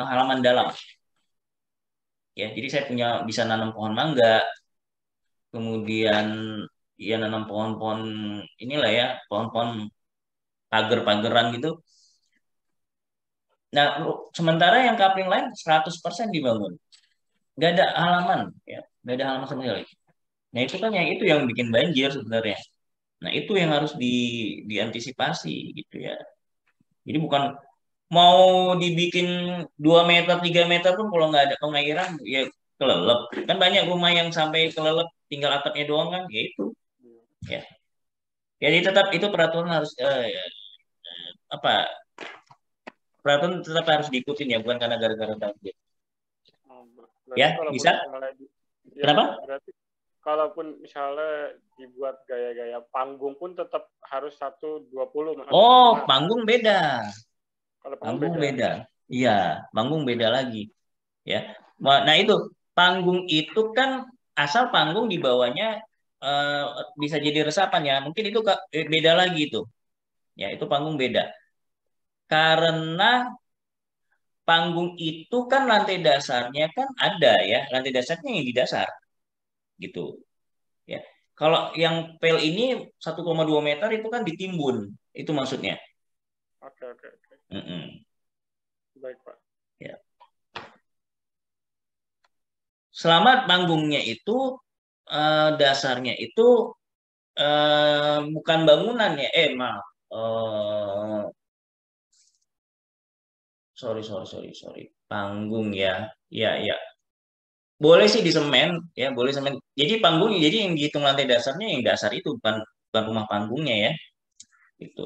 halaman dalam. Ya, jadi saya punya bisa nanam pohon mangga, kemudian ya nanam pohon-pohon inilah ya, pohon-pohon pagar-pageran gitu. Nah, sementara yang kapling lain 100% dibangun. Nggak ada halaman ya, nggak ada halaman sama sekali. Nah, itu kan yang itu yang bikin banjir sebenarnya. Nah, itu yang harus diantisipasi gitu ya. Jadi bukan mau dibikin 2 meter 3 meter pun kalau nggak ada pengairan ya kelelep. Kan banyak rumah yang sampai kelelep tinggal atapnya doang kan, ya itu ya. Jadi tetap itu peraturan harus apa, peraturan tetap harus diikutin ya, bukan karena gara-gara banjir. Berarti Ya kalaupun bisa. misalnya ya, Kenapa? berarti kalaupun misalnya dibuat gaya-gaya panggung pun tetap harus 120. Oh, Nah, panggung beda. kalau panggung Panggung beda. beda. Iya, panggung beda lagi. Ya. Nah, itu panggung itu kan asal panggung di bawahnya eh, bisa jadi resapan ya. Mungkin itu beda lagi itu. Ya, itu panggung beda. Karena panggung itu kan lantai dasarnya kan ada ya, lantai dasarnya yang di dasar gitu. Ya. Kalau yang pel ini 1,2 meter itu kan ditimbun. Itu maksudnya. Oke, oke, oke. Mm-mm. Baik, Pak. Ya. Selama panggungnya itu dasarnya itu bukan bangunan ya, maaf, sorry, panggung ya, ya, ya, boleh sih di semen, ya, boleh semen. Jadi panggung, jadi yang dihitung lantai dasarnya yang dasar itu bukan rumah panggungnya ya, itu.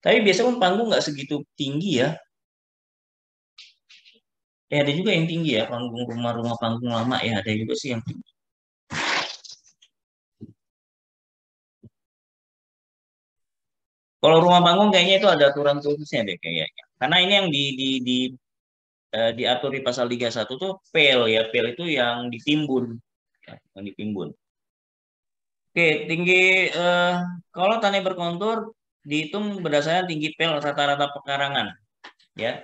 Tapi biasanya pun panggung nggak segitu tinggi ya. Ada juga yang tinggi ya, panggung rumah-rumah panggung lama ya, ada juga sih yang tinggi. Kalau rumah panggung kayaknya itu ada aturan khususnya deh kayaknya. Karena ini yang diatur di pasal 31 tuh pel ya, pel itu yang ditimbun, ya, yang ditimbun. Oke, tinggi kalau tanah berkontur dihitung berdasarkan tinggi pel rata-rata pekarangan, ya.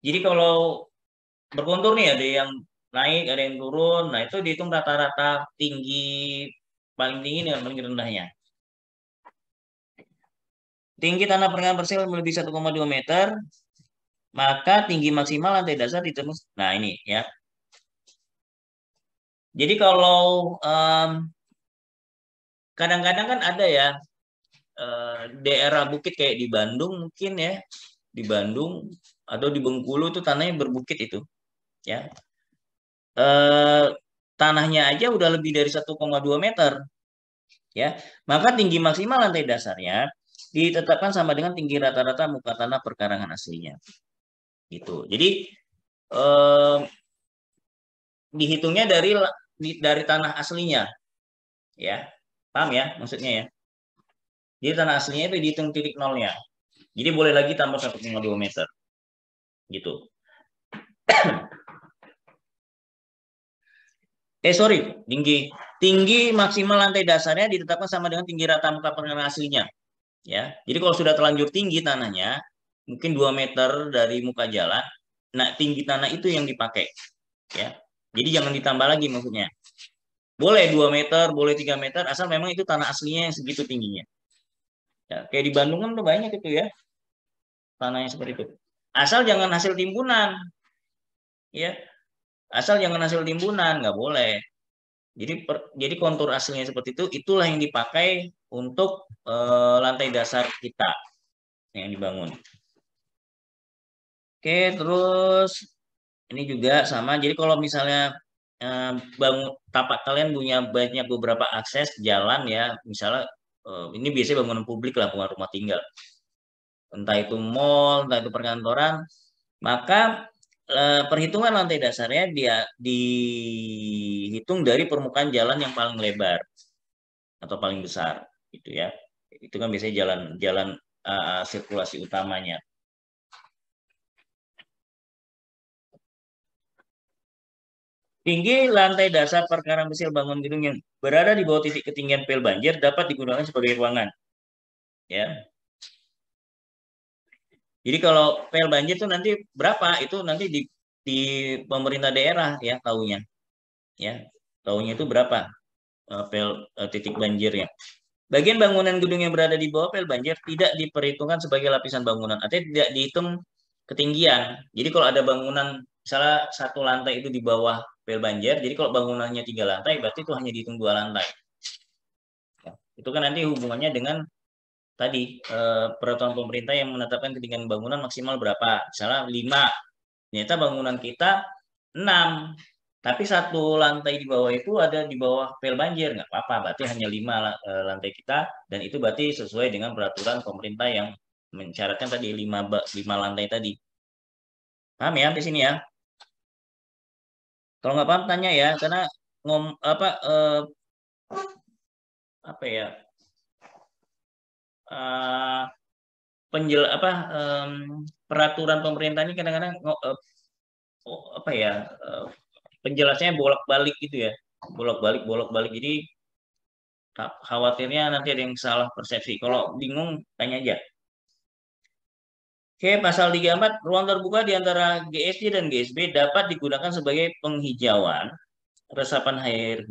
Jadi kalau berkontur nih ada yang naik, ada yang turun, nah itu dihitung rata-rata tinggi paling tinggi dan paling rendahnya. Tinggi tanah permukaan parsial melebihi 1,2 meter, maka tinggi maksimal lantai dasar ditembus. Nah ini ya. Jadi kalau kadang-kadang kan ada ya daerah bukit kayak di Bandung mungkin ya, di Bandung atau di Bengkulu itu tanahnya berbukit itu, ya. Tanahnya aja udah lebih dari 1,2 meter, ya. Maka tinggi maksimal lantai dasarnya ditetapkan sama dengan tinggi rata-rata muka tanah perkarangan aslinya, gitu. Jadi dihitungnya dari tanah aslinya, ya. Paham ya maksudnya ya? Jadi tanah aslinya itu dihitung titik nolnya. Jadi boleh lagi tambah 1,2 meter. Gitu. Sorry, tinggi maksimal lantai dasarnya ditetapkan sama dengan tinggi rata muka permukaan aslinya. Ya. Jadi kalau sudah terlanjur tinggi tanahnya, mungkin 2 meter dari muka jalan, nah tinggi tanah itu yang dipakai. Ya. Jadi jangan ditambah lagi maksudnya. Boleh 2 meter, boleh 3 meter, asal memang itu tanah aslinya yang segitu tingginya. Ya, kayak di Bandung kan udah banyak itu ya, tanahnya seperti itu. Asal jangan hasil timbunan, ya. Asal jangan hasil timbunan, nggak boleh. Jadi kontur aslinya seperti itu, itulah yang dipakai untuk lantai dasar kita yang dibangun. Oke, terus ini juga sama. Jadi kalau misalnya tapak kalian punya banyak beberapa akses jalan ya, misalnya ini biasanya bangunan publik lah, bukan rumah tinggal. Entah itu mall, entah itu perkantoran, maka perhitungan lantai dasarnya dia dihitung dari permukaan jalan yang paling lebar atau paling besar, gitu ya. Itu kan biasanya jalan sirkulasi utamanya. Tinggi lantai dasar perkarangan kecil bangun gedung yang berada di bawah titik ketinggian pel banjir dapat digunakan sebagai ruangan. Ya. Jadi kalau pel banjir itu nanti berapa? Itu nanti di pemerintah daerah ya tahunya. Ya, tahunya itu berapa titik banjirnya. Bagian bangunan gedung yang berada di bawah pel banjir tidak diperhitungkan sebagai lapisan bangunan, artinya tidak dihitung ketinggian. Jadi kalau ada bangunan misalnya 1 lantai itu di bawah pel banjir, jadi kalau bangunannya 3 lantai berarti itu hanya dihitung 2 lantai. Ya, itu kan nanti hubungannya dengan tadi peraturan pemerintah yang menetapkan ketinggian bangunan maksimal berapa. Misalnya 5, ternyata bangunan kita 6. Tapi 1 lantai di bawah itu ada di bawah pel banjir, nggak apa-apa. Berarti hanya 5 lantai kita, dan itu berarti sesuai dengan peraturan pemerintah yang mensyaratkan tadi 5 lantai tadi. Paham ya di sini ya? Kalau nggak paham tanya ya, karena apa ya? Peraturan pemerintah ini kadang-kadang apa ya? Penjelasannya bolak-balik gitu ya, bolak-balik. Jadi khawatirnya nanti ada yang salah persepsi. Kalau bingung tanya aja. Oke, pasal 34, ruang terbuka di antara GSD dan GSB dapat digunakan sebagai penghijauan, resapan air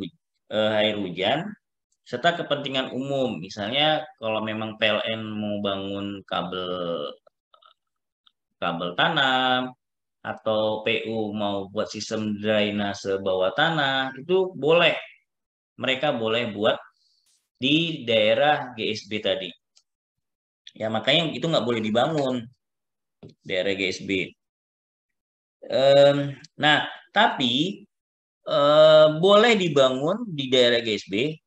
hujan, serta kepentingan umum. Misalnya kalau memang PLN mau bangun kabel tanam, atau PU mau buat sistem drainase bawah tanah, itu boleh. Mereka boleh buat di daerah GSB tadi. Ya makanya itu nggak boleh dibangun daerah GSB. Nah, tapi boleh dibangun di daerah GSB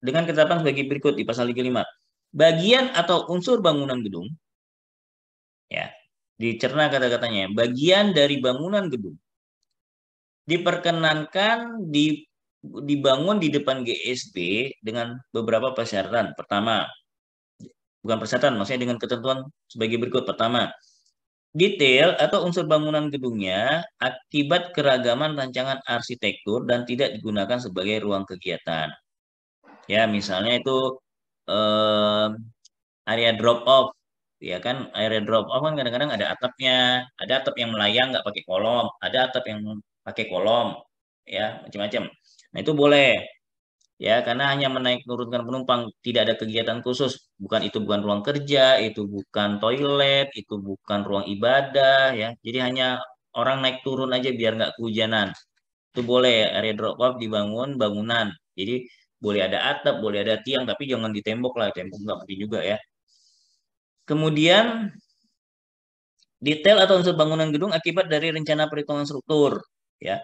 dengan ketetapan sebagai berikut di pasal 35. Bagian atau unsur bangunan gedung, ya, dicerna kata-katanya, bagian dari bangunan gedung diperkenankan dibangun di depan GSB dengan beberapa persyaratan. Pertama, bukan persyaratan, maksudnya dengan ketentuan sebagai berikut. Pertama, Detail atau unsur bangunan gedungnya akibat keragaman rancangan arsitektur dan tidak digunakan sebagai ruang kegiatan. Ya, misalnya itu area drop off, ya kan? Area drop off kan kadang-kadang ada atapnya, ada atap yang melayang nggak pakai kolom, ada atap yang pakai kolom, ya macam-macam. Nah itu boleh, ya karena hanya menaik turunkan penumpang, tidak ada kegiatan khusus, bukan ruang kerja, itu bukan toilet, itu bukan ruang ibadah, ya. Jadi hanya orang naik turun aja biar nggak kehujanan. Itu boleh area drop off dibangun bangunan. Jadi boleh ada atap, boleh ada tiang, tapi jangan di tembok lah, tembok nggak penting juga ya. Kemudian detail atau unsur bangunan gedung akibat dari rencana perhitungan struktur, ya.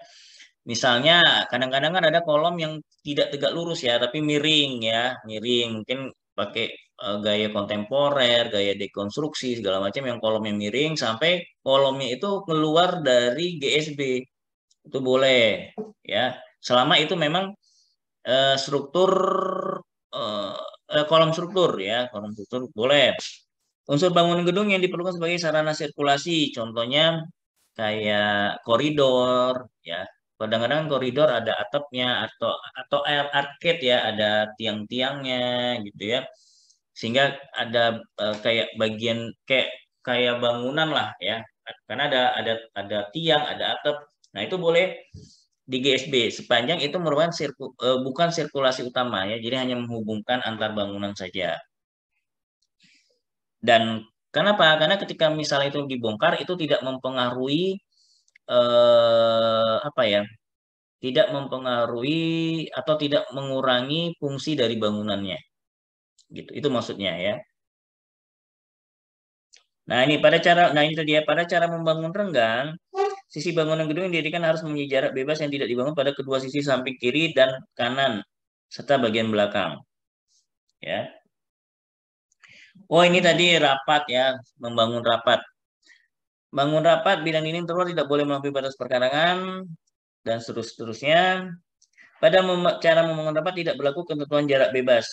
Misalnya kadang-kadang kan ada kolom yang tidak tegak lurus ya, tapi miring ya, miring. Mungkin pakai gaya kontemporer, gaya dekonstruksi segala macam yang kolomnya miring sampai kolomnya itu keluar dari GSB. Itu boleh ya. Selama itu memang struktur kolom struktur ya, kolom struktur boleh. Unsur bangunan gedung yang diperlukan sebagai sarana sirkulasi, contohnya kayak koridor ya. Kadang-kadang koridor ada atapnya atau air arcade ya, ada tiang-tiangnya gitu ya. Sehingga ada kayak bagian kayak bangunan lah ya. Karena ada tiang, ada atap. Nah, itu boleh di GSB sepanjang itu merupakan bukan sirkulasi utama ya. Jadi hanya menghubungkan antar bangunan saja. Dan kenapa? Karena ketika misalnya itu dibongkar itu tidak mempengaruhi apa ya? Tidak mempengaruhi atau tidak mengurangi fungsi dari bangunannya. Gitu. Itu maksudnya ya. Nah, ini tadi ya, pada cara membangun renggang, sisi bangunan gedung yang didirikan harus memiliki jarak bebas yang tidak dibangun pada kedua sisi samping kiri dan kanan serta bagian belakang. Ya. Oh, ini tadi rapat ya, membangun rapat. Bangun rapat, bidang dinding terluar tidak boleh melampaui batas perkarangan, dan seterusnya. Pada cara membangun rapat tidak berlaku ketentuan jarak bebas.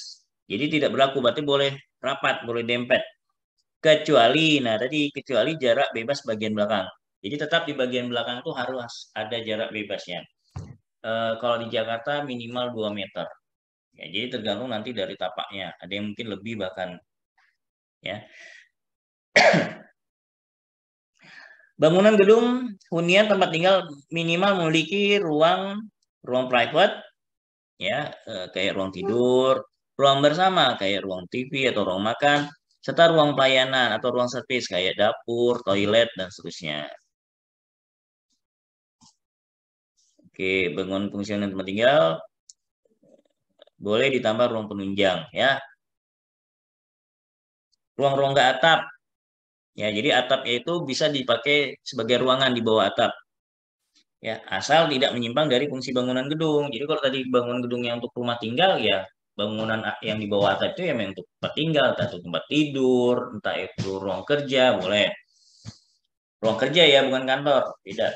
Jadi tidak berlaku, berarti boleh rapat, boleh dempet. Kecuali jarak bebas bagian belakang. Jadi tetap di bagian belakang itu harus ada jarak bebasnya. Kalau di Jakarta minimal 2 meter. Ya, jadi tergantung nanti dari tapaknya. Ada yang mungkin lebih bahkan. Ya. Bangunan gedung hunian tempat tinggal minimal memiliki ruang private, ya kayak ruang tidur, ruang bersama kayak ruang TV atau ruang makan, serta ruang pelayanan atau ruang servis kayak dapur, toilet dan seterusnya. Oke, bangunan fungsional tempat tinggal boleh ditambah ruang penunjang ya. Ruang-ruang ke atap. Ya, jadi atapnya itu bisa dipakai sebagai ruangan di bawah atap. Ya, asal tidak menyimpang dari fungsi bangunan gedung. Jadi kalau tadi bangunan gedungnya untuk rumah tinggal ya bangunan yang di bawah atap itu ya memang untuk tempat tinggal, entah itu tempat tidur, entah itu ruang kerja, boleh. Ruang kerja ya, bukan kantor, tidak.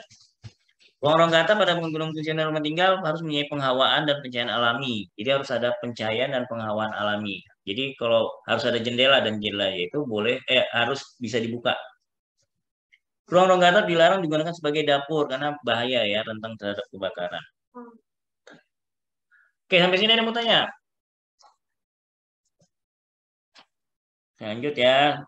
Ruang-ruang kata pada bangunan fungsional rumah tinggal harus mempunyai penghawaan dan pencahayaan alami. Jadi harus ada pencahayaan dan penghawaan alami. Jadi kalau harus ada jendela dan jendela itu boleh harus bisa dibuka. Ruang-ruang atap dilarang digunakan sebagai dapur karena bahaya ya, rentan terhadap kebakaran. Oke, sampai sini ada yang mau tanya? Lanjut ya.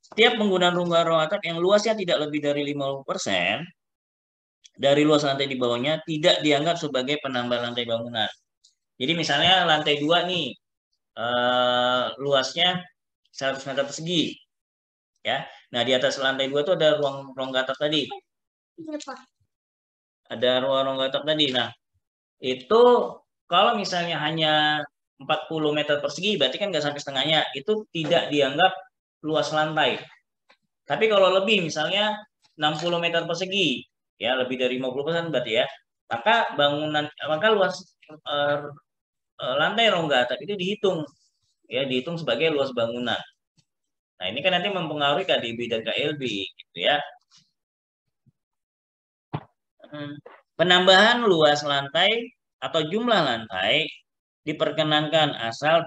Setiap penggunaan ruang atap yang luasnya tidak lebih dari 50% dari luas lantai di bawahnya tidak dianggap sebagai penambahan lantai bangunan. Jadi misalnya lantai 2 nih, luasnya 100 meter persegi. Ya. Nah, di atas lantai 2 itu ada ruang atap tadi. Ada ruang atap tadi. Nah, itu kalau misalnya hanya 40 meter persegi, berarti kan nggak sampai setengahnya. Itu tidak dianggap luas lantai. Tapi kalau lebih, misalnya 60 meter persegi, ya lebih dari 50% berarti ya, maka luas lantai rongga atap itu dihitung, ya dihitung sebagai luas bangunan. Nah ini kan nanti mempengaruhi KDB dan KLB, gitu ya. Penambahan luas lantai atau jumlah lantai diperkenankan asal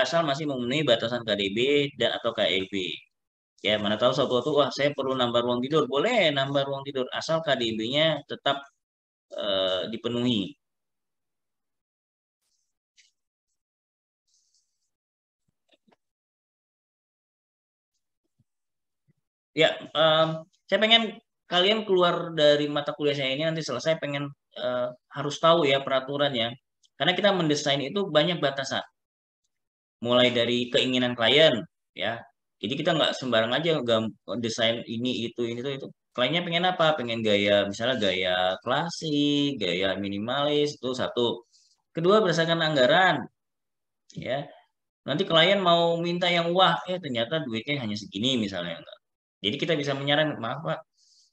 asal masih memenuhi batasan KDB dan atau KLB. Ya, mana tahu suatu waktu wah saya perlu nambah ruang tidur, boleh nambah ruang tidur asal KDB-nya tetap dipenuhi. Ya, saya pengen kalian keluar dari mata kuliah saya ini nanti selesai pengen harus tahu ya peraturannya. Karena kita mendesain itu banyak batasan. Mulai dari keinginan klien, ya. Jadi kita nggak sembarang aja desain ini itu. Kliennya pengen apa? Pengen gaya, misalnya gaya klasik, gaya minimalis itu satu. Kedua berdasarkan anggaran, ya. Nanti klien mau minta yang wah, ternyata duitnya hanya segini misalnya. Jadi kita bisa menyarankan, maaf Pak,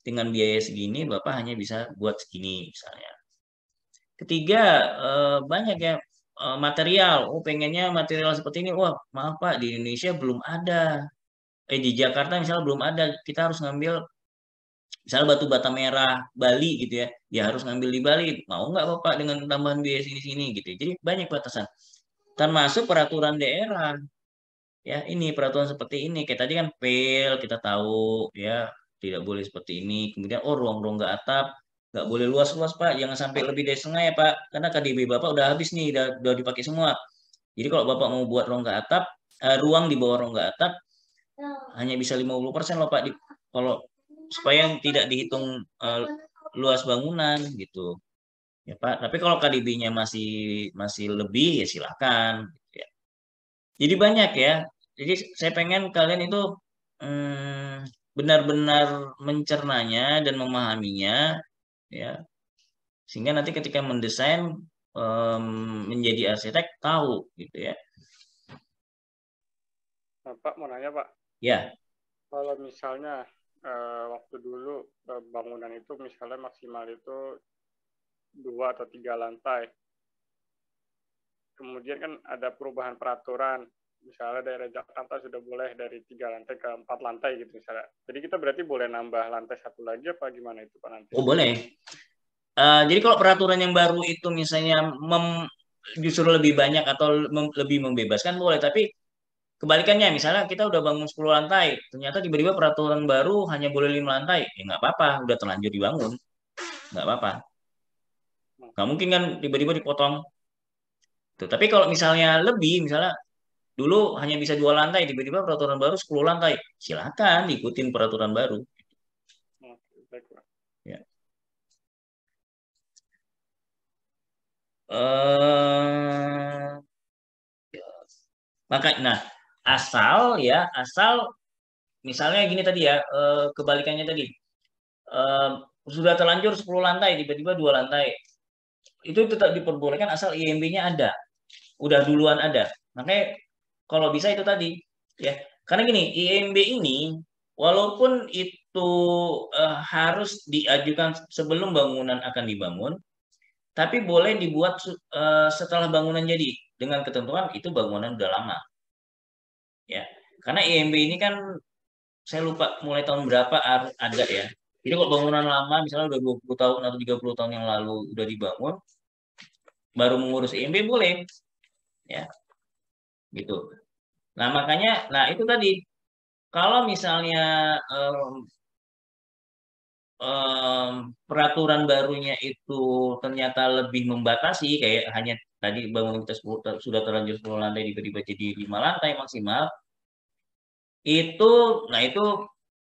dengan biaya segini Bapak hanya bisa buat segini misalnya. Ketiga, banyak ya material. Oh, pengennya material seperti ini. Wah, maaf Pak, di Indonesia belum ada. Di Jakarta misalnya belum ada. Kita harus ngambil misalnya batu bata merah Bali gitu ya. Ya harus ngambil di Bali. Mau nggak Bapak dengan tambahan biaya sini-sini gitu. Jadi banyak batasan. Termasuk peraturan daerah. Ya, ini peraturan seperti ini. Kayak tadi kan PIL kita tahu ya tidak boleh seperti ini. Kemudian ruang-ruang nggak atap nggak boleh luas-luas Pak. Jangan sampai lebih dari setengah ya Pak. Karena KDB Bapak udah habis nih, udah dipakai semua. Jadi kalau Bapak mau buat rongga atap, ruang di bawah rongga atap hanya bisa 50% loh Pak. Kalau supaya tidak dihitung luas bangunan gitu. Ya Pak. Tapi kalau KDB-nya masih lebih ya silakan. Ya. Jadi banyak ya. Jadi saya pengen kalian itu benar-benar mencernanya dan memahaminya, ya. Sehingga nanti ketika mendesain menjadi arsitek tahu gitu ya. Nah, Pak mau nanya Pak. Ya. Kalau misalnya waktu dulu bangunan itu misalnya maksimal itu 2 atau 3 lantai. Kemudian kan ada perubahan peraturan. Misalnya daerah Jakarta sudah boleh dari 3 lantai ke 4 lantai gitu misalnya. Jadi kita berarti boleh nambah lantai 1 lagi apa gimana itu Pak nanti? Oh boleh. Jadi kalau peraturan yang baru itu misalnya justru lebih banyak atau lebih membebaskan boleh. Tapi kebalikannya, misalnya kita udah bangun 10 lantai, ternyata tiba-tiba peraturan baru hanya boleh 5 lantai. Ya nggak apa-apa, udah terlanjur dibangun. Nggak apa-apa. Nggak mungkin kan tiba-tiba dipotong. Tuh, tapi kalau misalnya lebih, misalnya dulu hanya bisa 2 lantai, tiba-tiba peraturan baru 10 lantai. Silakan ikutin peraturan baru. Ya. Nah, asal misalnya gini tadi ya, kebalikannya tadi. Sudah terlanjur 10 lantai, tiba-tiba 2 lantai. Itu tetap diperbolehkan asal IMB-nya ada. Udah duluan ada. Makanya kalau bisa itu tadi. Ya, karena gini, IMB ini walaupun itu harus diajukan sebelum bangunan akan dibangun, tapi boleh dibuat setelah bangunan jadi. Dengan ketentuan itu bangunan udah lama. Ya, karena IMB ini kan saya lupa mulai tahun berapa ada ya. Jadi kalau bangunan lama misalnya udah 20 tahun atau 30 tahun yang lalu udah dibangun, baru mengurus IMB boleh. Ya. Gitu. Nah, makanya itu tadi kalau misalnya peraturan barunya itu ternyata lebih membatasi kayak hanya tadi bangunan kita sudah terlanjur 10 lantai tiba-tiba jadi 5 lantai maksimal itu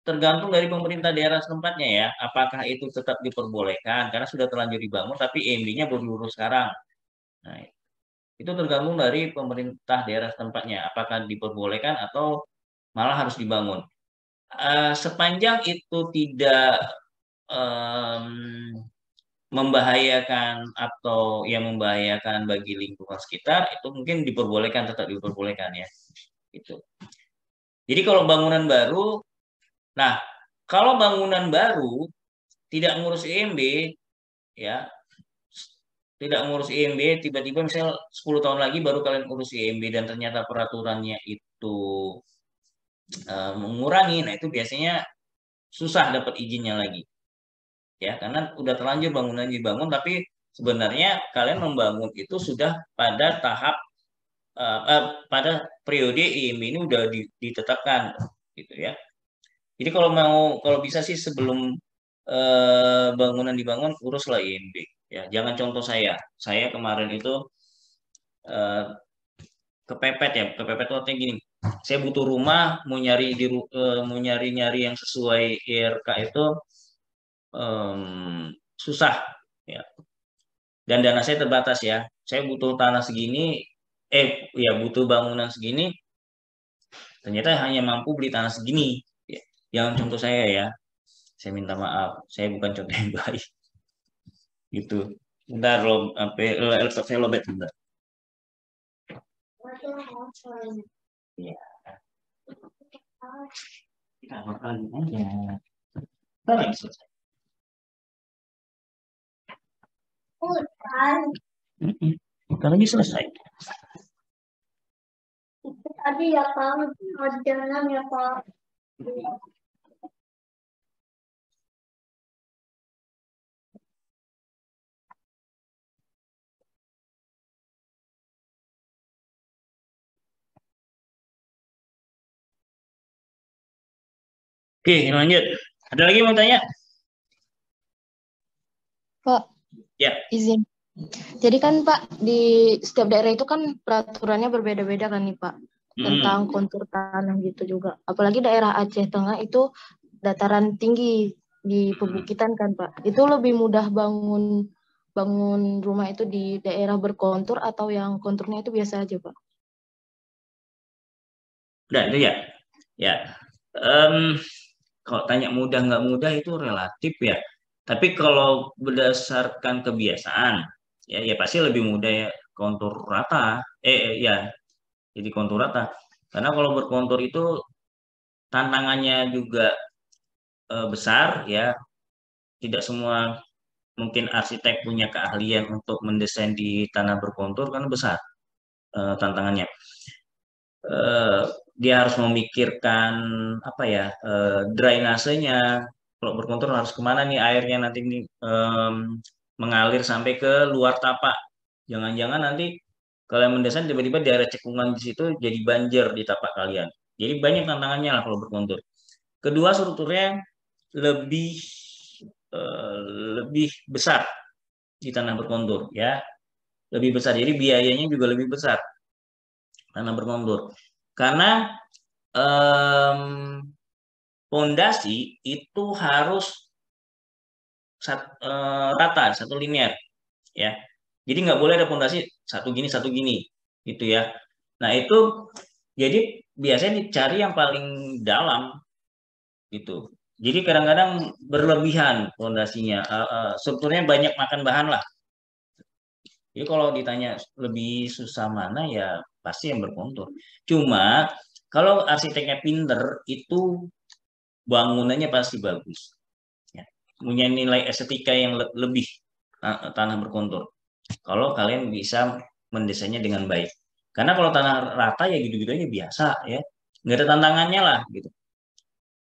tergantung dari pemerintah daerah setempatnya ya apakah itu tetap diperbolehkan karena sudah terlanjur dibangun tapi EMB-nya baru lulus sekarang. Nah, itu tergantung dari pemerintah daerah setempatnya apakah diperbolehkan atau malah harus dibangun. Sepanjang itu tidak membahayakan atau yang membahayakan bagi lingkungan sekitar itu mungkin diperbolehkan tetap diperbolehkan ya itu. Jadi kalau bangunan baru, nah kalau bangunan baru tidak ngurus IMB ya tidak ngurus IMB tiba-tiba misal 10 tahun lagi baru kalian urus IMB dan ternyata peraturannya itu mengurangi, nah itu biasanya susah dapat izinnya lagi. Ya, karena udah terlanjur bangunan dibangun tapi sebenarnya kalian membangun itu sudah pada tahap pada periode IMB ini udah ditetapkan gitu ya. Jadi kalau bisa sih sebelum bangunan dibangun uruslah IMB ya. Jangan contoh saya. Saya kemarin itu kepepet tuh artinya gini. Saya butuh rumah, mau nyari yang sesuai IRK itu susah ya. Dan dana saya terbatas ya. Saya butuh tanah segini, butuh bangunan segini, ternyata hanya mampu beli tanah segini. Ya. Jangan contoh saya ya. Saya minta maaf, saya bukan contoh yang baik. Gitu. Bentar, laptop saya lobet bentar. Ya. Kita makan aja. Lagi selesai. Kita lagi selesai. Tadi ya Pak, jangan ya Pak. Oke, lanjut. Ada lagi mau tanya? Pak, ya. Izin. Jadi kan Pak, di setiap daerah itu kan peraturannya berbeda-beda kan nih Pak, tentang kontur tanah gitu juga. Apalagi daerah Aceh Tengah itu dataran tinggi di pebukitan kan Pak. Itu lebih mudah bangun rumah itu di daerah berkontur atau yang konturnya itu biasa aja Pak? Udah itu ya. Ya. Kalau tanya mudah nggak mudah itu relatif ya. Tapi kalau berdasarkan kebiasaan, ya pasti lebih mudah ya kontur rata. Ya, jadi kontur rata. Karena kalau berkontur itu tantangannya juga besar ya. Tidak semua mungkin arsitek punya keahlian untuk mendesain di tanah berkontur karena besar tantangannya. Dia harus memikirkan apa ya drainasenya. Kalau berkontur harus kemana nih airnya nanti mengalir sampai ke luar tapak. Jangan-jangan nanti kalian mendesain tiba-tiba daerah cekungan di situ jadi banjir di tapak kalian. Jadi banyak tantangannya lah kalau berkontur. Kedua, strukturnya lebih besar di tanah berkontur ya, lebih besar. Jadi biayanya juga lebih besar tanah berkontur. Karena pondasi itu harus rata, satu linear ya. Jadi nggak boleh ada pondasi satu gini gitu ya. Nah itu jadi biasanya dicari yang paling dalam gitu. Jadi kadang-kadang berlebihan pondasinya, strukturnya banyak makan bahan lah. Jadi kalau ditanya lebih susah mana ya pasti yang berkontur. Cuma kalau arsiteknya pinter itu bangunannya pasti bagus. Ya. Punya nilai estetika yang lebih tanah berkontur. Kalau kalian bisa mendesainnya dengan baik. Karena kalau tanah rata ya gitu-gitu aja biasa ya. Nggak ada tantangannya lah gitu.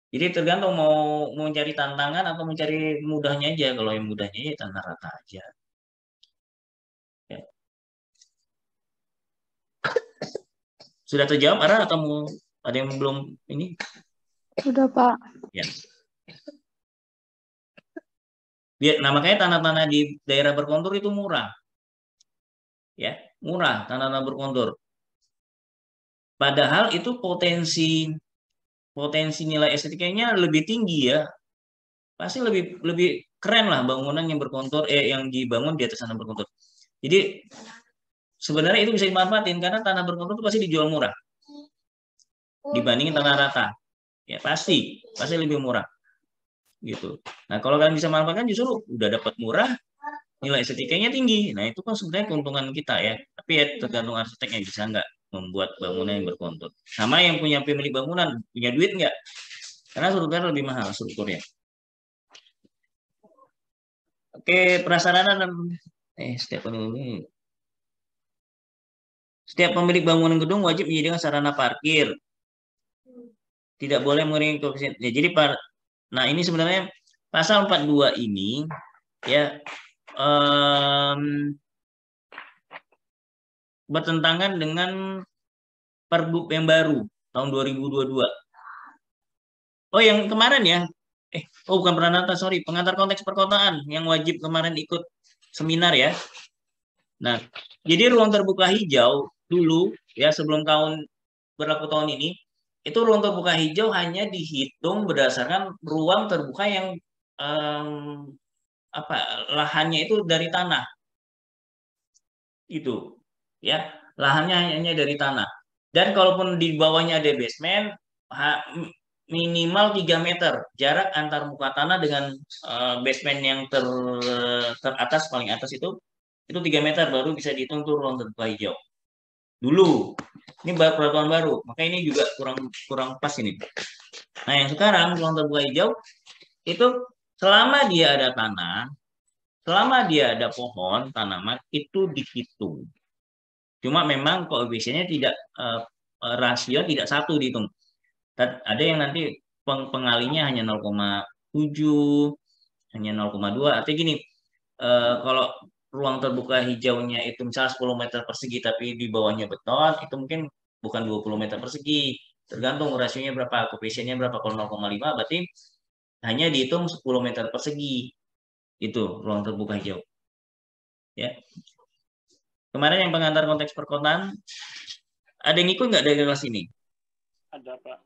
Jadi tergantung mau mencari tantangan atau mencari mudahnya aja. Kalau yang mudahnya ya tanah rata aja. Ya. Sudah terjawab Ara atau mau ada yang belum ini? Sudah Pak. Ya. Nah makanya tanah-tanah di daerah berkontur itu murah. Ya, murah tanah-tanah berkontur. Padahal itu potensi nilai estetikanya lebih tinggi ya. Pasti lebih keren lah bangunan yang berkontur yang dibangun di atas tanah berkontur. Jadi sebenarnya itu bisa dimanfaatin karena tanah berkontur itu pasti dijual murah dibandingin tanah rata. Ya pasti lebih murah. Gitu. Nah, kalau kalian bisa manfaatkan justru udah dapat murah, nilai estetikanya tinggi. Nah, itu kan sebenarnya keuntungan kita ya. Tapi ya tergantung arsiteknya bisa nggak membuat bangunan yang berkontur. Sama yang punya pemilik bangunan, punya duit nggak? Karena strukturnya lebih mahal strukturnya. Oke, prasarana dan setiap pemilik bangunan gedung wajib menyediakan sarana parkir. Tidak boleh mengurangi koefisien. Ya, jadi nah ini sebenarnya pasal 42 ini ya bertentangan dengan Pergub yang baru tahun 2022. Oh, yang kemarin ya? Bukan Pranata, sorry, pengantar konteks perkotaan yang wajib kemarin ikut seminar ya. Nah, jadi ruang terbuka hijau dulu ya sebelum berlaku tahun ini, itu ruang terbuka hijau hanya dihitung berdasarkan ruang terbuka yang lahannya itu dari tanah. Itu ya, lahannya hanya dari tanah. Dan kalaupun di bawahnya ada basement, minimal 3 meter jarak antar muka tanah dengan basement yang teratas, paling atas itu 3 meter baru bisa dihitung tuh ruang terbuka hijau. Dulu, ini peraturan baru, maka ini juga kurang pas ini. Nah, yang sekarang ruang terbuka hijau itu selama dia ada tanah, selama dia ada pohon, tanaman, itu dihitung. Cuma memang koefisiennya tidak, rasio tidak satu dihitung. Ada yang nanti pengalinya hanya 0,7, hanya 0,2. Artinya gini, kalau ruang terbuka hijaunya itu misalnya 10 meter persegi tapi di bawahnya beton, itu mungkin bukan 20 meter persegi. Tergantung rasionya berapa, koefisiennya berapa. Kalau 0,5 berarti hanya dihitung 10 meter persegi. Itu ruang terbuka hijau. Ya. Kemarin yang pengantar konteks perkotaan, ada yang ikut nggak dari kelas ini? Ada, Pak.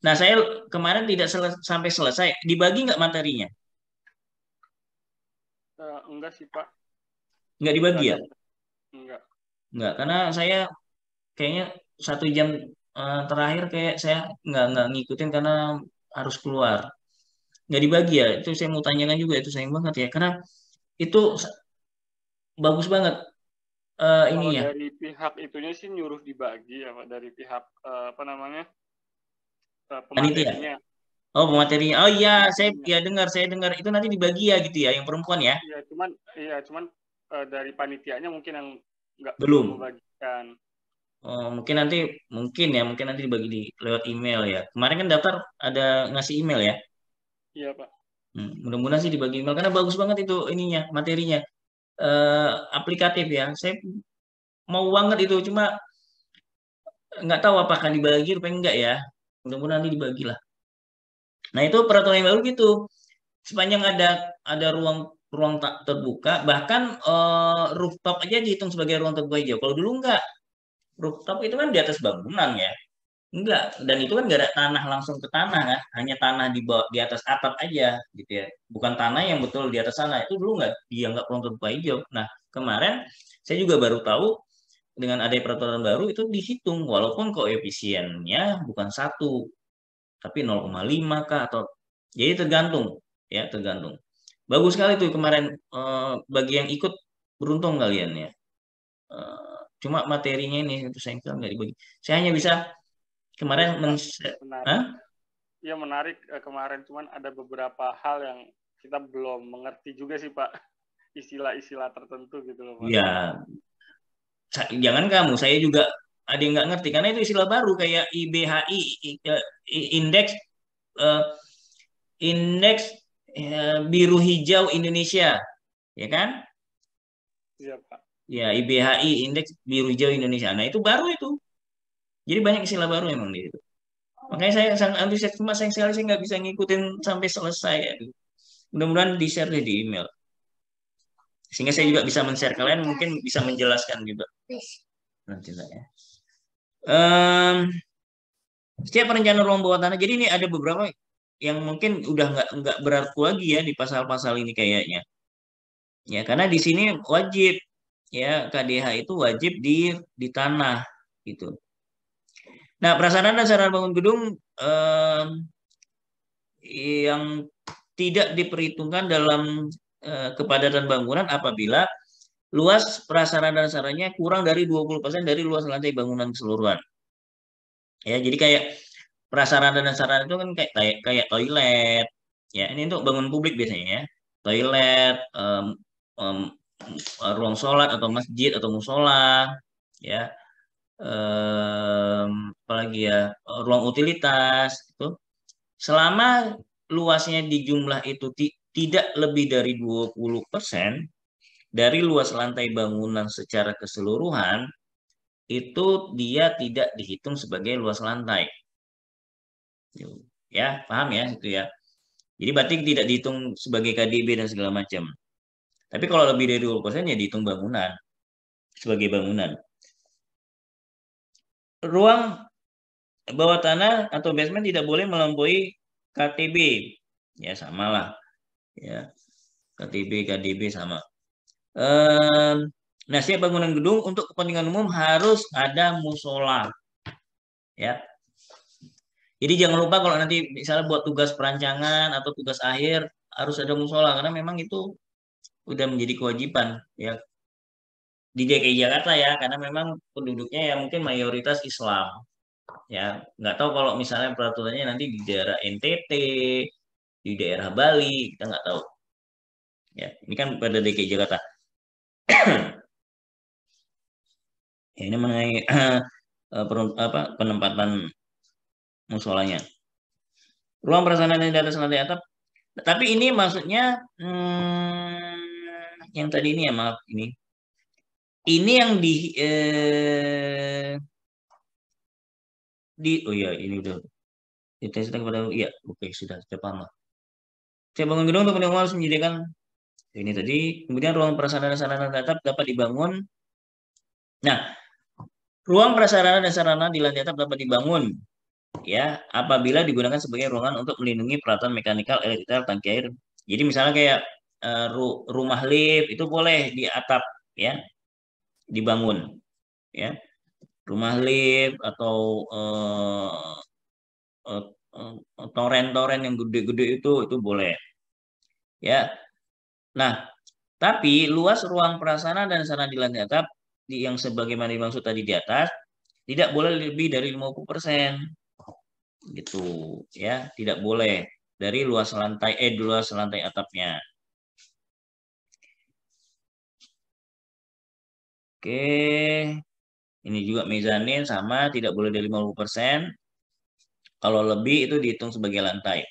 Nah, saya kemarin tidak sampai selesai. Dibagi nggak materinya? Enggak sih, Pak. Nggak dibagi ya? Enggak, karena saya kayaknya 1 jam terakhir kayak saya nggak ngikutin karena harus keluar. Nggak dibagi ya? Itu saya mau tanyakan juga, itu sayang banget ya. Karena itu bagus banget. Ini ya. Dari pihak itunya sih nyuruh dibagi ya Pak, dari pihak pematerinya. Oh, pematerinya. Oh iya, saya dengar itu nanti dibagi ya gitu ya, yang perempuan ya. Cuman dari panitianya mungkin yang nggak belum membagikan. Oh, mungkin nanti dibagi lewat email ya. Kemarin kan daftar ada ngasih email ya. Iya, Pak. Mudah-mudahan sih dibagi email karena bagus banget itu ininya, materinya. Aplikatif ya. Saya mau banget itu, cuma nggak tahu apakah dibagi atau enggak ya. Mudah-mudahan nanti dibagi lah. Nah, itu peraturan yang baru gitu. Sepanjang ada ruang terbuka, bahkan rooftop aja dihitung sebagai ruang terbuka hijau. Kalau dulu enggak. Rooftop itu kan di atas bangunan ya. Enggak, dan itu kan nggak ada tanah langsung ke tanah kan, hanya tanah di atas atap aja gitu ya. Bukan tanah yang betul di atas sana. Itu dulu nggak dianggap ruang terbuka hijau. Nah, kemarin saya juga baru tahu dengan ada peraturan baru itu dihitung walaupun koefisiennya bukan 1 tapi 0,5 kah atau jadi tergantung ya, tergantung. Bagus sekali tuh kemarin, bagi yang ikut beruntung kalian ya. Cuma materinya ini itu saya nggak dibagi. Saya hanya bisa kemarin menarik kemarin, cuman ada beberapa hal yang kita belum mengerti juga sih Pak, istilah-istilah tertentu gitu loh Pak. Ya, jangan kamu, saya juga ada yang nggak ngerti karena itu istilah baru kayak IBHI, indeks biru hijau Indonesia, ya kan? Iya Pak. Ya, IBHI, indeks biru hijau Indonesia. Nah, itu baru itu. Jadi banyak istilah baru emang di itu. Makanya saya sangat antusias, cuma sayang sekali saya nggak bisa ngikutin sampai selesai ya. Mudah-mudahan di-share di email. Sehingga saya juga bisa men-share kalian, mungkin bisa menjelaskan juga. Nanti lah ya. Setiap perencanaan ruang bawah tanah. Jadi ini ada beberapa yang mungkin udah nggak berlaku lagi ya di pasal-pasal ini kayaknya. Ya, karena di sini wajib ya, KDH itu wajib di tanah gitu. Nah, prasarana dan sarana bangun gedung yang tidak diperhitungkan dalam kepadatan bangunan apabila luas prasarana dan sarananya kurang dari 20% dari luas lantai bangunan keseluruhan. Ya, jadi kayak prasarana dan sarana itu kan kayak toilet. Ya, ini untuk bangunan publik biasanya ya. Toilet, ruang sholat atau masjid atau musola, ya. Apalagi ya, ruang utilitas itu selama luasnya di jumlah itu tidak lebih dari 20% dari luas lantai bangunan secara keseluruhan, itu dia tidak dihitung sebagai luas lantai. Ya, paham ya itu ya. Jadi berarti tidak dihitung sebagai KDB dan segala macam. Tapi kalau lebih dari 20% ya dihitung bangunan sebagai bangunan. Ruang bawah tanah atau basement tidak boleh melampaui KTB. Ya samalah. Ya. KTB, KDB sama. Nah, setiap bangunan gedung untuk kepentingan umum harus ada musola. Ya. Jadi jangan lupa kalau nanti misalnya buat tugas perancangan atau tugas akhir harus ada musola karena memang itu udah menjadi kewajiban ya di DKI Jakarta ya karena memang penduduknya ya mungkin mayoritas Islam ya nggak tahu kalau misalnya peraturannya nanti di daerah NTT di daerah Bali kita nggak tahu ya ini kan pada DKI Jakarta ya, ini mengenai penempatan musolanya ruang prasarana di atas lantai atap tapi ini maksudnya yang tadi ini ya maaf ini yang oh ya ini udah diteskan kepada iya oke sudah paham lah. Saya bangun gedung untuk penyewa harus menyediakan ini tadi kemudian ruang prasarana dan sarana atap dapat dibangun. Nah, ruang prasarana dan sarana di lantai atap dapat dibangun ya apabila digunakan sebagai ruangan untuk melindungi peralatan mekanikal, elektrikal, tangki air. Jadi misalnya kayak rumah lift itu boleh di atap ya dibangun ya rumah lift atau toren-toren yang gede-gede itu boleh ya. Nah, tapi luas ruang prasarana dan sarana di lantai atap yang sebagaimana dimaksud tadi di atas tidak boleh lebih dari 50% gitu ya, tidak boleh dari luas lantai atapnya. Oke. Ini juga mezanin sama tidak boleh dari 50%. Kalau lebih itu dihitung sebagai lantai.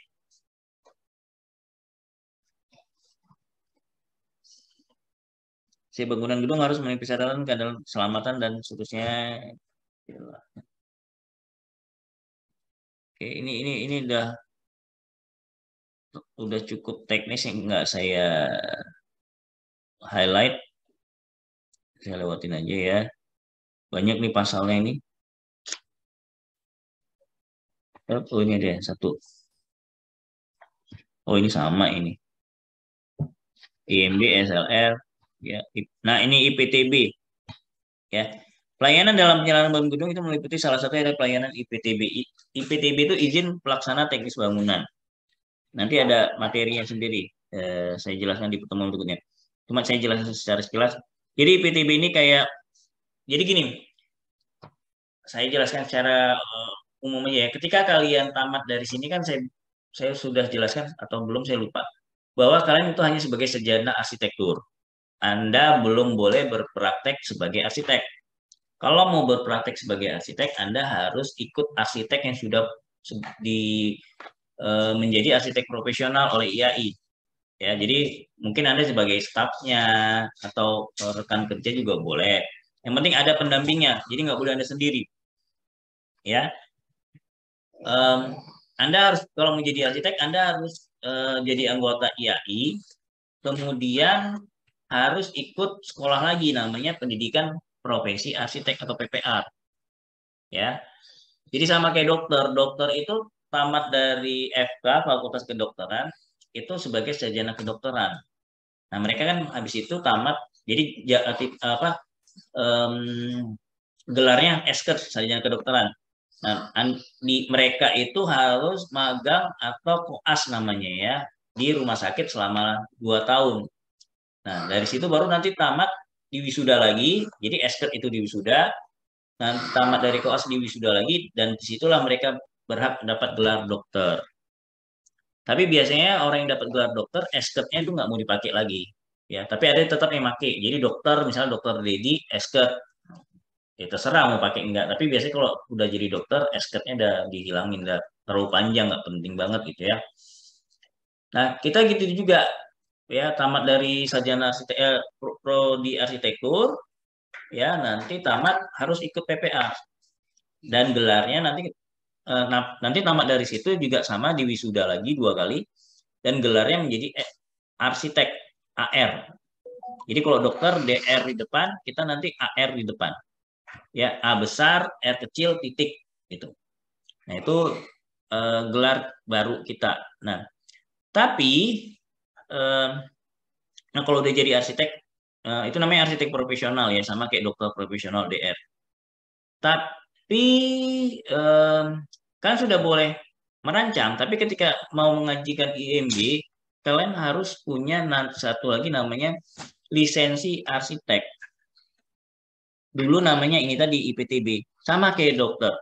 Si bangunan gedung harus memenuhi persyaratan keselamatan dan seterusnya. Oke, ini udah cukup teknis yang nggak saya highlight. Saya lewatin aja ya. Banyak nih pasalnya ini. Oh ini ada satu. Oh ini sama ini. IMB, SLR. Ya. Nah ini IPTB. Ya. Pelayanan dalam penyelenggaraan bangun gedung itu meliputi salah satu ada pelayanan IPTB. IPTB itu izin pelaksana teknis bangunan. Nanti ada materinya sendiri. Saya jelaskan di pertemuan berikutnya. Cuma saya jelaskan secara sekilas. Jadi IPTB ini kayak, jadi gini, saya jelaskan secara umum aja ya. Ketika kalian tamat dari sini kan saya sudah jelaskan atau belum saya lupa bahwa kalian itu hanya sebagai sarjana arsitektur. Anda belum boleh berpraktek sebagai arsitek. Kalau mau berpraktek sebagai arsitek, Anda harus ikut arsitek yang sudah menjadi arsitek profesional oleh IAI. Ya, jadi mungkin Anda sebagai stafnya atau rekan kerja juga boleh. Yang penting ada pendampingnya, jadi nggak boleh Anda sendiri. Ya, Anda harus kalau menjadi arsitek, Anda harus jadi anggota IAI, kemudian harus ikut sekolah lagi namanya pendidikan profesi arsitek atau PPR. Ya. Jadi sama kayak dokter. Dokter itu tamat dari FK Fakultas Kedokteran itu sebagai sarjana kedokteran. Nah, mereka kan habis itu tamat jadi gelarnya S.Ked sarjana kedokteran. Nah, mereka itu harus magang atau koas namanya ya di rumah sakit selama 2 tahun. Nah, dari situ baru nanti tamat di wisuda lagi. Jadi S.Ked itu di wisuda. Nah, tamat dari koas di wisuda lagi dan disitulah mereka berhak dapat gelar dokter. Tapi biasanya orang yang dapat gelar dokter, S.Ked-nya itu nggak mau dipakai lagi. Ya, tapi ada yang tetap yang pakai. Jadi dokter, misalnya dokter Dedi, S.Ked. Ya terserah mau pakai enggak. Tapi biasanya kalau udah jadi dokter, S.Ked-nya udah dihilangin, udah terlalu panjang, nggak penting banget gitu ya. Nah, kita gitu juga ya, tamat dari sarjana prodi arsitektur ya, nanti tamat harus ikut PPA dan gelarnya nanti tamat dari situ juga sama di wisuda lagi 2 kali dan gelarnya menjadi arsitek AR. Jadi kalau dokter DR di depan, kita nanti AR di depan. Ya, A besar, R kecil, titik gitu. Nah, itu gelar baru kita. Nah, tapi nah kalau udah jadi arsitek itu namanya arsitek profesional ya, sama kayak dokter profesional DR. Tapi kan sudah boleh merancang, tapi ketika mau mengajukan IMB, kalian harus punya satu lagi namanya lisensi arsitek. Dulu namanya ini tadi IPTB, sama kayak dokter.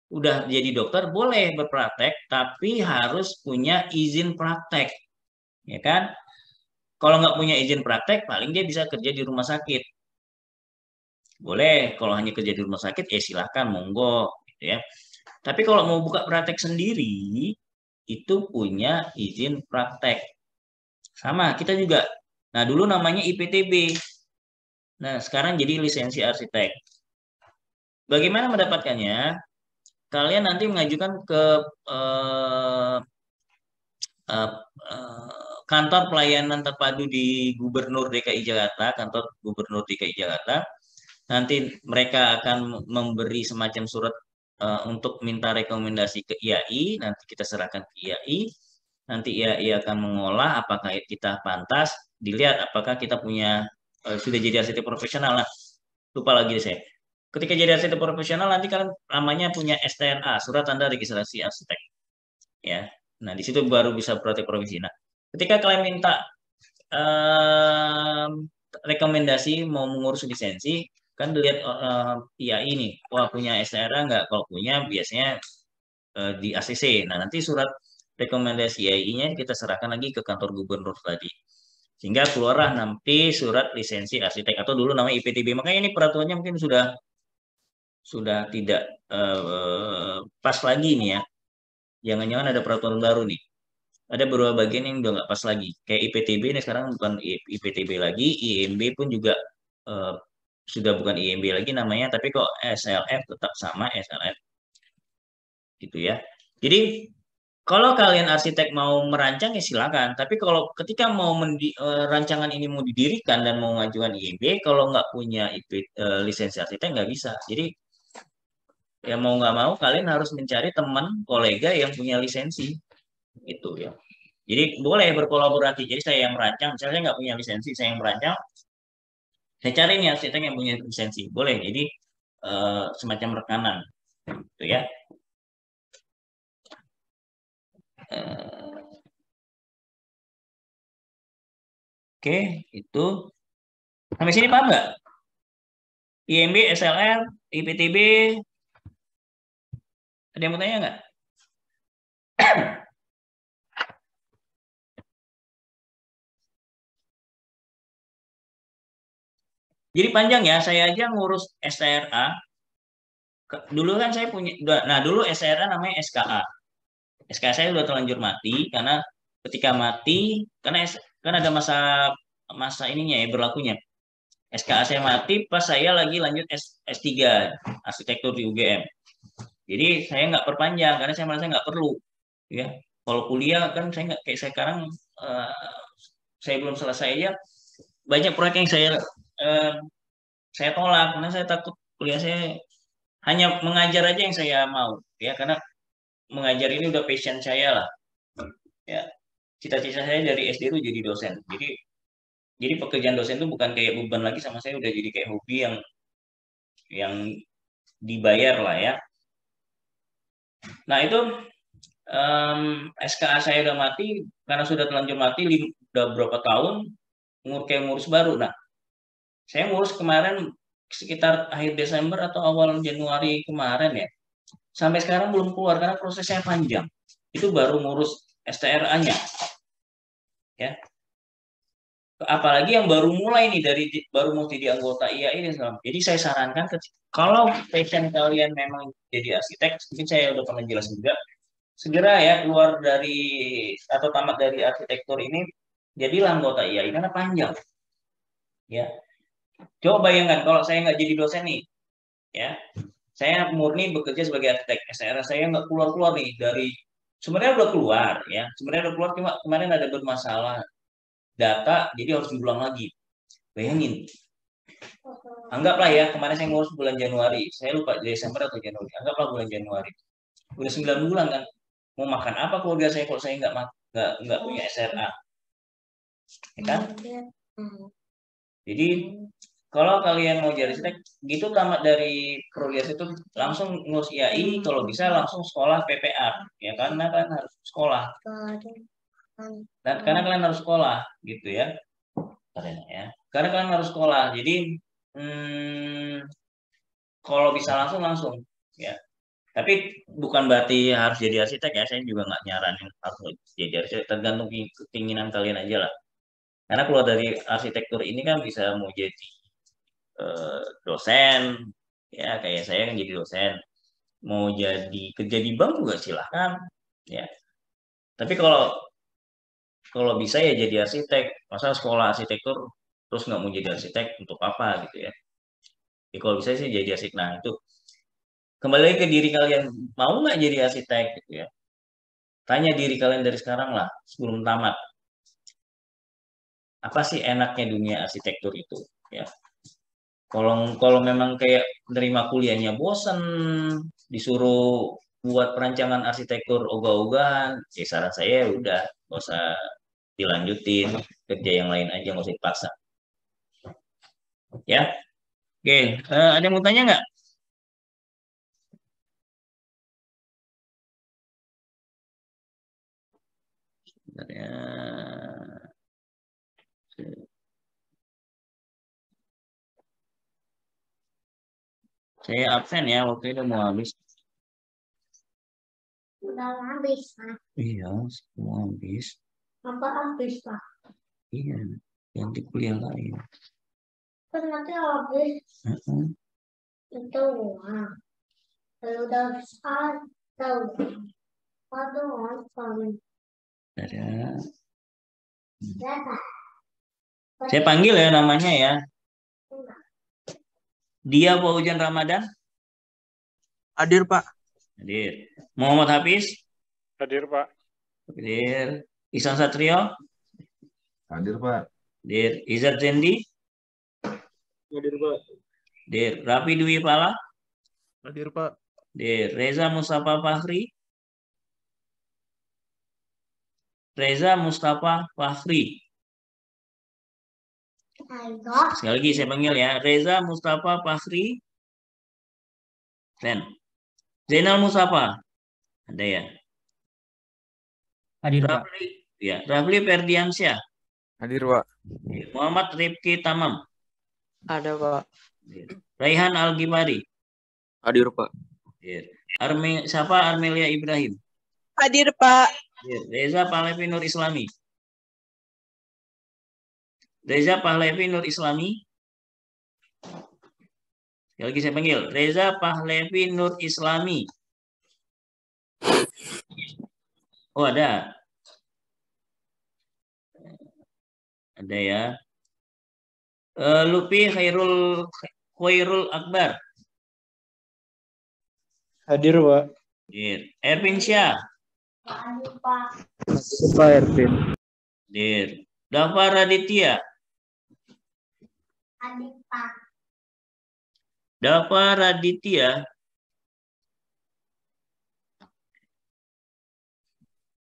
Udah jadi dokter boleh berpraktek, tapi harus punya izin praktek, ya kan? Kalau nggak punya izin praktek, paling dia bisa kerja di rumah sakit. Boleh, kalau hanya kerja di rumah sakit, silahkan, monggo, gitu ya. Tapi kalau mau buka praktek sendiri, itu punya izin praktek. Sama, kita juga. Nah, dulu namanya IPTB. Nah, sekarang jadi lisensi arsitek. Bagaimana mendapatkannya? Kalian nanti mengajukan ke kantor pelayanan terpadu di Gubernur DKI Jakarta, kantor Gubernur DKI Jakarta. Nanti mereka akan memberi semacam surat untuk minta rekomendasi ke IAI, nanti kita serahkan ke IAI. Nanti IAI akan mengolah apakah kita pantas, dilihat apakah kita punya sudah jadi arsitek profesional. Nah, lupa lagi saya. Ketika jadi arsitek profesional nanti kalian namanya punya STNA, surat tanda registrasi arsitek. Ya. Nah, di situ baru bisa praktek profesi. Nah, ketika kalian minta rekomendasi mau mengurus lisensi, kan dilihat IAI nih, wah punya STNA nggak? Kalau punya biasanya di ACC. Nah, nanti surat rekomendasi IAI-nya kita serahkan lagi ke kantor gubernur tadi. Sehingga keluarlah nanti surat lisensi arsitek atau dulu namanya IPTB. Makanya ini peraturannya mungkin sudah tidak pas lagi nih ya. Jangan-jangan ada peraturan baru nih. Ada beberapa bagian yang udah nggak pas lagi. Kayak IPTB ini sekarang bukan IPTB lagi, IMB pun juga sudah bukan IMB lagi namanya, tapi kok SLF tetap sama SLF. Gitu ya. Jadi kalau kalian arsitek mau merancang ya silakan. Tapi kalau ketika mau rancangan ini mau didirikan dan mau mengajukan IMB, kalau nggak punya lisensi arsitek nggak bisa. Jadi ya mau nggak mau kalian harus mencari teman kolega yang punya lisensi itu ya. Jadi boleh berkolaborasi. Jadi saya yang merancang, misalnya saya nggak punya lisensi, saya yang merancang, saya cari nih arsitek yang punya lisensi. Boleh. Jadi semacam rekanan, gitu ya. Oke, itu. Sampai sini paham nggak? IMB, SLR, IPTB, ada yang mau tanya nggak? Jadi panjang ya, saya aja ngurus STRA. Dulu kan saya punya, nah dulu STRA namanya SKA. SKA saya udah terlanjur mati karena ketika mati, karena kan ada masa ininya ya berlakunya. SKA saya mati pas saya lagi lanjut S3 arsitektur di UGM. Jadi saya nggak perpanjang karena saya merasa nggak perlu, ya. Kalau kuliah kan saya nggak kayak sekarang saya belum selesai aja banyak proyek yang saya tolak karena saya takut kuliah saya hanya mengajar aja yang saya mau, ya karena mengajar ini udah passion saya lah, ya. Cita-cita saya dari SD itu jadi dosen. Jadi pekerjaan dosen itu bukan kayak beban lagi sama saya, udah jadi kayak hobi yang dibayar lah ya. Nah itu SKA saya udah mati karena sudah terlanjur mati udah berapa tahun ngurus baru. Nah saya ngurus kemarin sekitar akhir Desember atau awal Januari kemarin ya. Sampai sekarang belum keluar karena prosesnya panjang. Itu baru ngurus STRA-nya. Ya. Apalagi yang baru mulai nih baru mau jadi anggota IAI dan segala. Jadi saya sarankan kalau passion kalian memang jadi arsitek, mungkin saya udah pernah jelas juga. segera ya keluar dari atau tamat dari arsitektur ini, jadilah anggota IAI karena panjang. Ya, coba bayangkan kalau saya nggak jadi dosen nih, ya, saya murni bekerja sebagai arsitek. SR saya nggak keluar nih dari, sebenarnya udah keluar ya, sebenarnya udah keluar cuma kemarin ada bermasalah data, jadi harus diulang lagi. Bayangin, anggaplah ya kemarin saya ngurus bulan Januari, saya lupa Desember atau Januari, anggaplah bulan Januari, udah 9 bulan kan, mau makan apa keluarga saya kalau saya nggak punya SRA, ya kan? Jadi kalau kalian mau jadi arsitek, gitu tamat dari prodi itu langsung ngurus IAI, kalau bisa langsung sekolah PPA, ya karena kalian harus sekolah, dan karena kalian harus sekolah, gitu ya, karena kalian harus sekolah. Jadi kalau bisa langsung, ya. Tapi bukan berarti harus jadi arsitek ya, saya juga nggak nyaranin harus jadi arsitek, tergantung keinginan kalian aja lah. Karena keluar dari arsitektur ini kan bisa mau jadi dosen, ya kayak saya yang jadi dosen, mau jadi kerja di bank juga silahkan, ya. Tapi kalau bisa ya jadi arsitek, masa sekolah arsitektur terus nggak mau jadi arsitek untuk apa gitu ya. Jadi kalau bisa sih jadi arsitek. Nah itu kembali lagi ke diri kalian, mau nggak jadi arsitek gitu ya. Tanya diri kalian dari sekarang lah sebelum tamat. Apa sih enaknya dunia arsitektur itu ya. Kalau memang kayak menerima kuliahnya bosen, disuruh buat perancangan arsitektur ogah-ogahan, ya saran saya udah nggak usah dilanjutin, kerja yang lain aja, nggak usah dipaksa. Ya, oke. Ada yang mau tanya nggak? Sebenarnya saya absen ya, waktu itu mau habis. Udah habis, Pak. Iya, mau habis. Apa habis, Pak? Iya, ganti kuliah lain. Kan nanti habis itu uang. Kalau udah habis tahu. Aduh, kami. Ada. Berapa? Saya panggil ya namanya ya. Dia Hujan Ramadan? Hadir, Pak. Hadir. Muhammad Hafiz? Hadir, Pak. Hadir. Ihsan Satrio? Hadir, Pak. Hadir. Izzat Zendi? Hadir, Pak. Hadir. Rafi Dwi Pala? Hadir, Pak. Hadir. Reza Mustafa Fahri? Reza Mustafa Fahri. Sekali lagi saya panggil ya. Reza Mustafa Fahri. Ren. Zainal Mustafa. Ada ya? Hadir, Pak. Rafli, ya. Rafli Ferdiansyah. Hadir, Pak. Muhammad Rifki Tamam. Ada, Pak. Raihan Al-Gimari. Hadir, Pak. Siapa Armelia Ibrahim? Hadir, Pak. Reza Pahlevi Nur Islami. Reza Pahlevi Nur Islami. Sekali lagi saya panggil. Reza Pahlevi Nur Islami. Oh ada. Ada ya. Lupi Khairul Akbar. Hadir, Pak. Hadir. Ervin Syah. Hadir, Pak. Pak Ervin. Hadir. Dava Raditya. Hadir, Pak. Dava Raditya.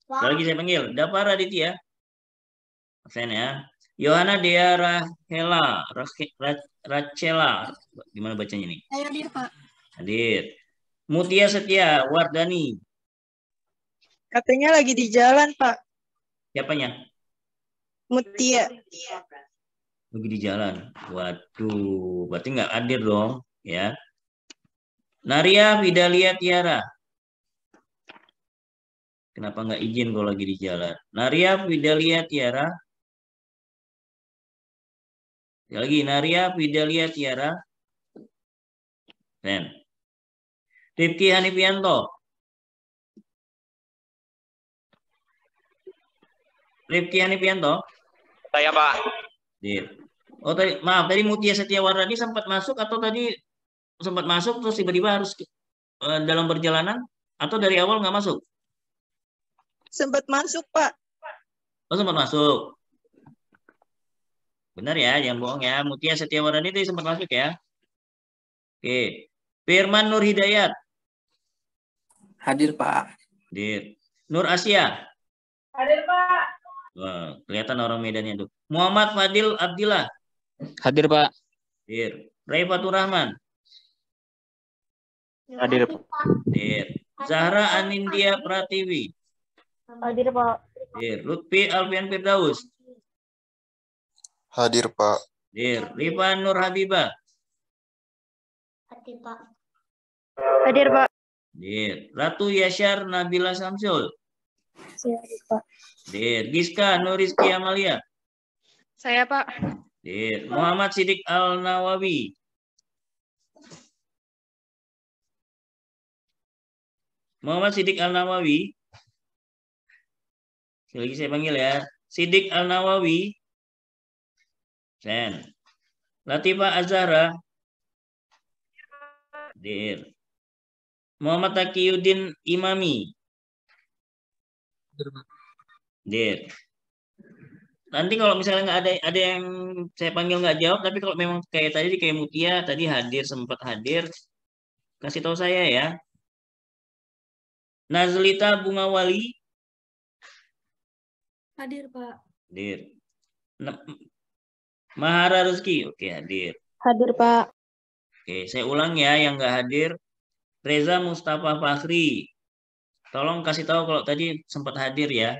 Sekali lagi saya panggil. Dava Raditya. Absen ya. Yohana Dea Rachela. Gimana bacanya nih? Hadir, Pak. Hadir. Mutia Setia Wardani. Katanya lagi di jalan, Pak. Siapanya? Mutia. Lagi di jalan. Waduh, berarti nggak hadir dong, ya. Naria Vidalia Tiara. Kenapa nggak izin kalau lagi di jalan? Naria Vidalia Tiara. Lagi Naria Vidalia Tiara. Rifki Hanifianto. Rifki Hanifianto. Saya, Pak. Dir. Oh tadi, maaf, tadi Mutia Setiawardani sempat masuk atau tadi sempat masuk terus tiba-tiba harus dalam perjalanan atau dari awal nggak masuk? Sempat masuk, Pak. Oh sempat masuk. Benar ya, jangan bohong ya. Mutia Setiawardani tadi sempat masuk ya. Oke. Firman Nur Hidayat. Hadir, Pak. Dir. Nur Asia. Hadir, Pak. Wah, kelihatan orang Medannya tuh. Muhammad Fadil Abdillah. Hadir, Pak. Dir. Ray Fatur Rahman. Hadir, Pak. Dir. Zahra Anindya Pratiwi. Hadir, Pak. Dir. Lutfi Alfian Firdaus. Hadir, Pak. Dir. Rifa Nur Habibah. Hadir, Pak. Hadir, Pak. Dir. Ratu Yasyar Nabila Samsul. Hadir, Pak. Dir. Giska Nurizki Amalia. Saya, Pak. Dir. Muhammad Sidik Al Nawawi. Muhammad Sidik Al Nawawi. Sekali lagi saya panggil ya. Sidik Al Nawawi. Sen. Latifah Azhara. Dir. Muhammad Taqiyuddin Imami. Dir. Nanti kalau misalnya nggak ada yang saya panggil nggak jawab, tapi kalau memang kayak tadi kayak Mutia tadi hadir sempat hadir, kasih tahu saya ya. Nazlita Bungawali. Hadir, Pak. Hadir. Mahara Rezeki. Oke, hadir. Hadir, Pak. Oke, saya ulang ya yang nggak hadir. Reza Mustafa Fakhri. Tolong kasih tahu kalau tadi sempat hadir ya.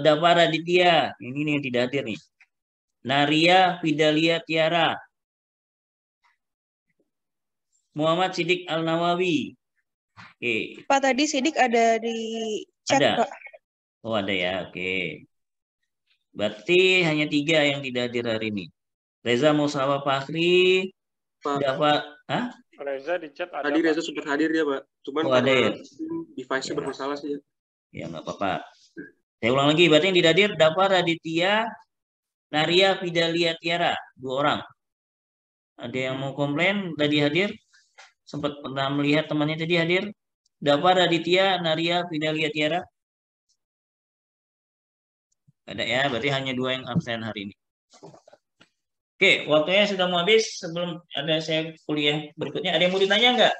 Dava Raditya. Ini nih yang tidak hadir nih. Naria Fidalia Tiara. Muhammad Sidik Al Nawawi. Oke. Pak, tadi Sidik ada di chat, Ada. Pak. Oh ada ya, oke. Berarti hanya 3 yang tidak hadir hari ini. Reza Mustafa Fakhri, Pak. Dava, hah? Reza di chat ada. Tadi Pak. Reza sempat hadir ya, Pak. Cuman Oh, ada ya? device-nya Ya. bermasalah sih. Ya nggak apa-apa. Saya ulang lagi, berarti yang tidak hadir Dava Raditya, Naria Fidalia Tiara, 2 orang. Ada yang mau komplain tadi hadir? Sempat pernah melihat temannya tadi hadir? Dava Raditya, Naria Fidalia Tiara? Ada ya, berarti hanya 2 yang absen hari ini. Oke, waktunya sudah mau habis. Sebelum ada saya kuliah berikutnya, ada yang mau ditanya nggak?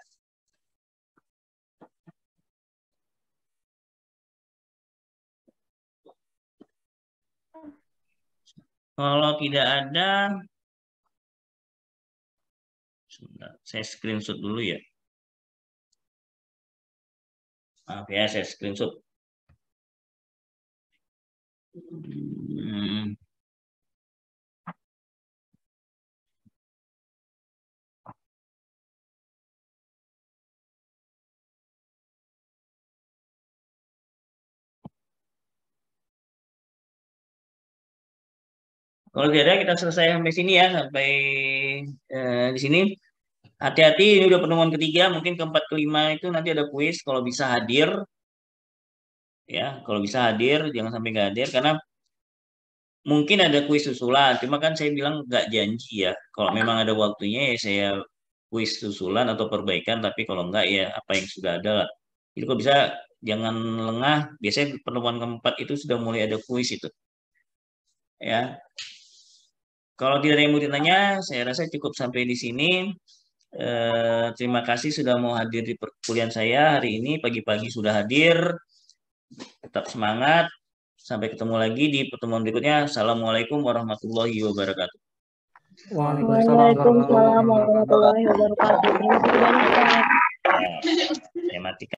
Kalau tidak ada, sebentar, saya screenshot dulu ya. Maaf ya, saya screenshot. Kalau tidak ada, kita selesai sampai sini ya, sampai di sini. Hati-hati, ini udah pertemuan ketiga, mungkin keempat, kelima itu nanti ada kuis. Kalau bisa hadir, ya, kalau bisa hadir, jangan sampai nggak hadir, karena mungkin ada kuis susulan. Cuma kan saya bilang nggak janji ya. Kalau memang ada waktunya ya saya kuis susulan atau perbaikan, tapi kalau nggak ya apa yang sudah ada lah. Jadi kalau bisa jangan lengah. Biasanya pertemuan keempat itu sudah mulai ada kuis itu. Ya. Kalau tidak ada yang mau ditanya, saya rasa cukup sampai di sini. Terima kasih sudah mau hadir di perkuliahan saya hari ini. Pagi-pagi sudah hadir. Tetap semangat. Sampai ketemu lagi di pertemuan berikutnya. Assalamualaikum warahmatullahi wabarakatuh. Waalaikumsalam warahmatullahi wabarakatuh. Terima kasih banyak, Pak. Saya matikan.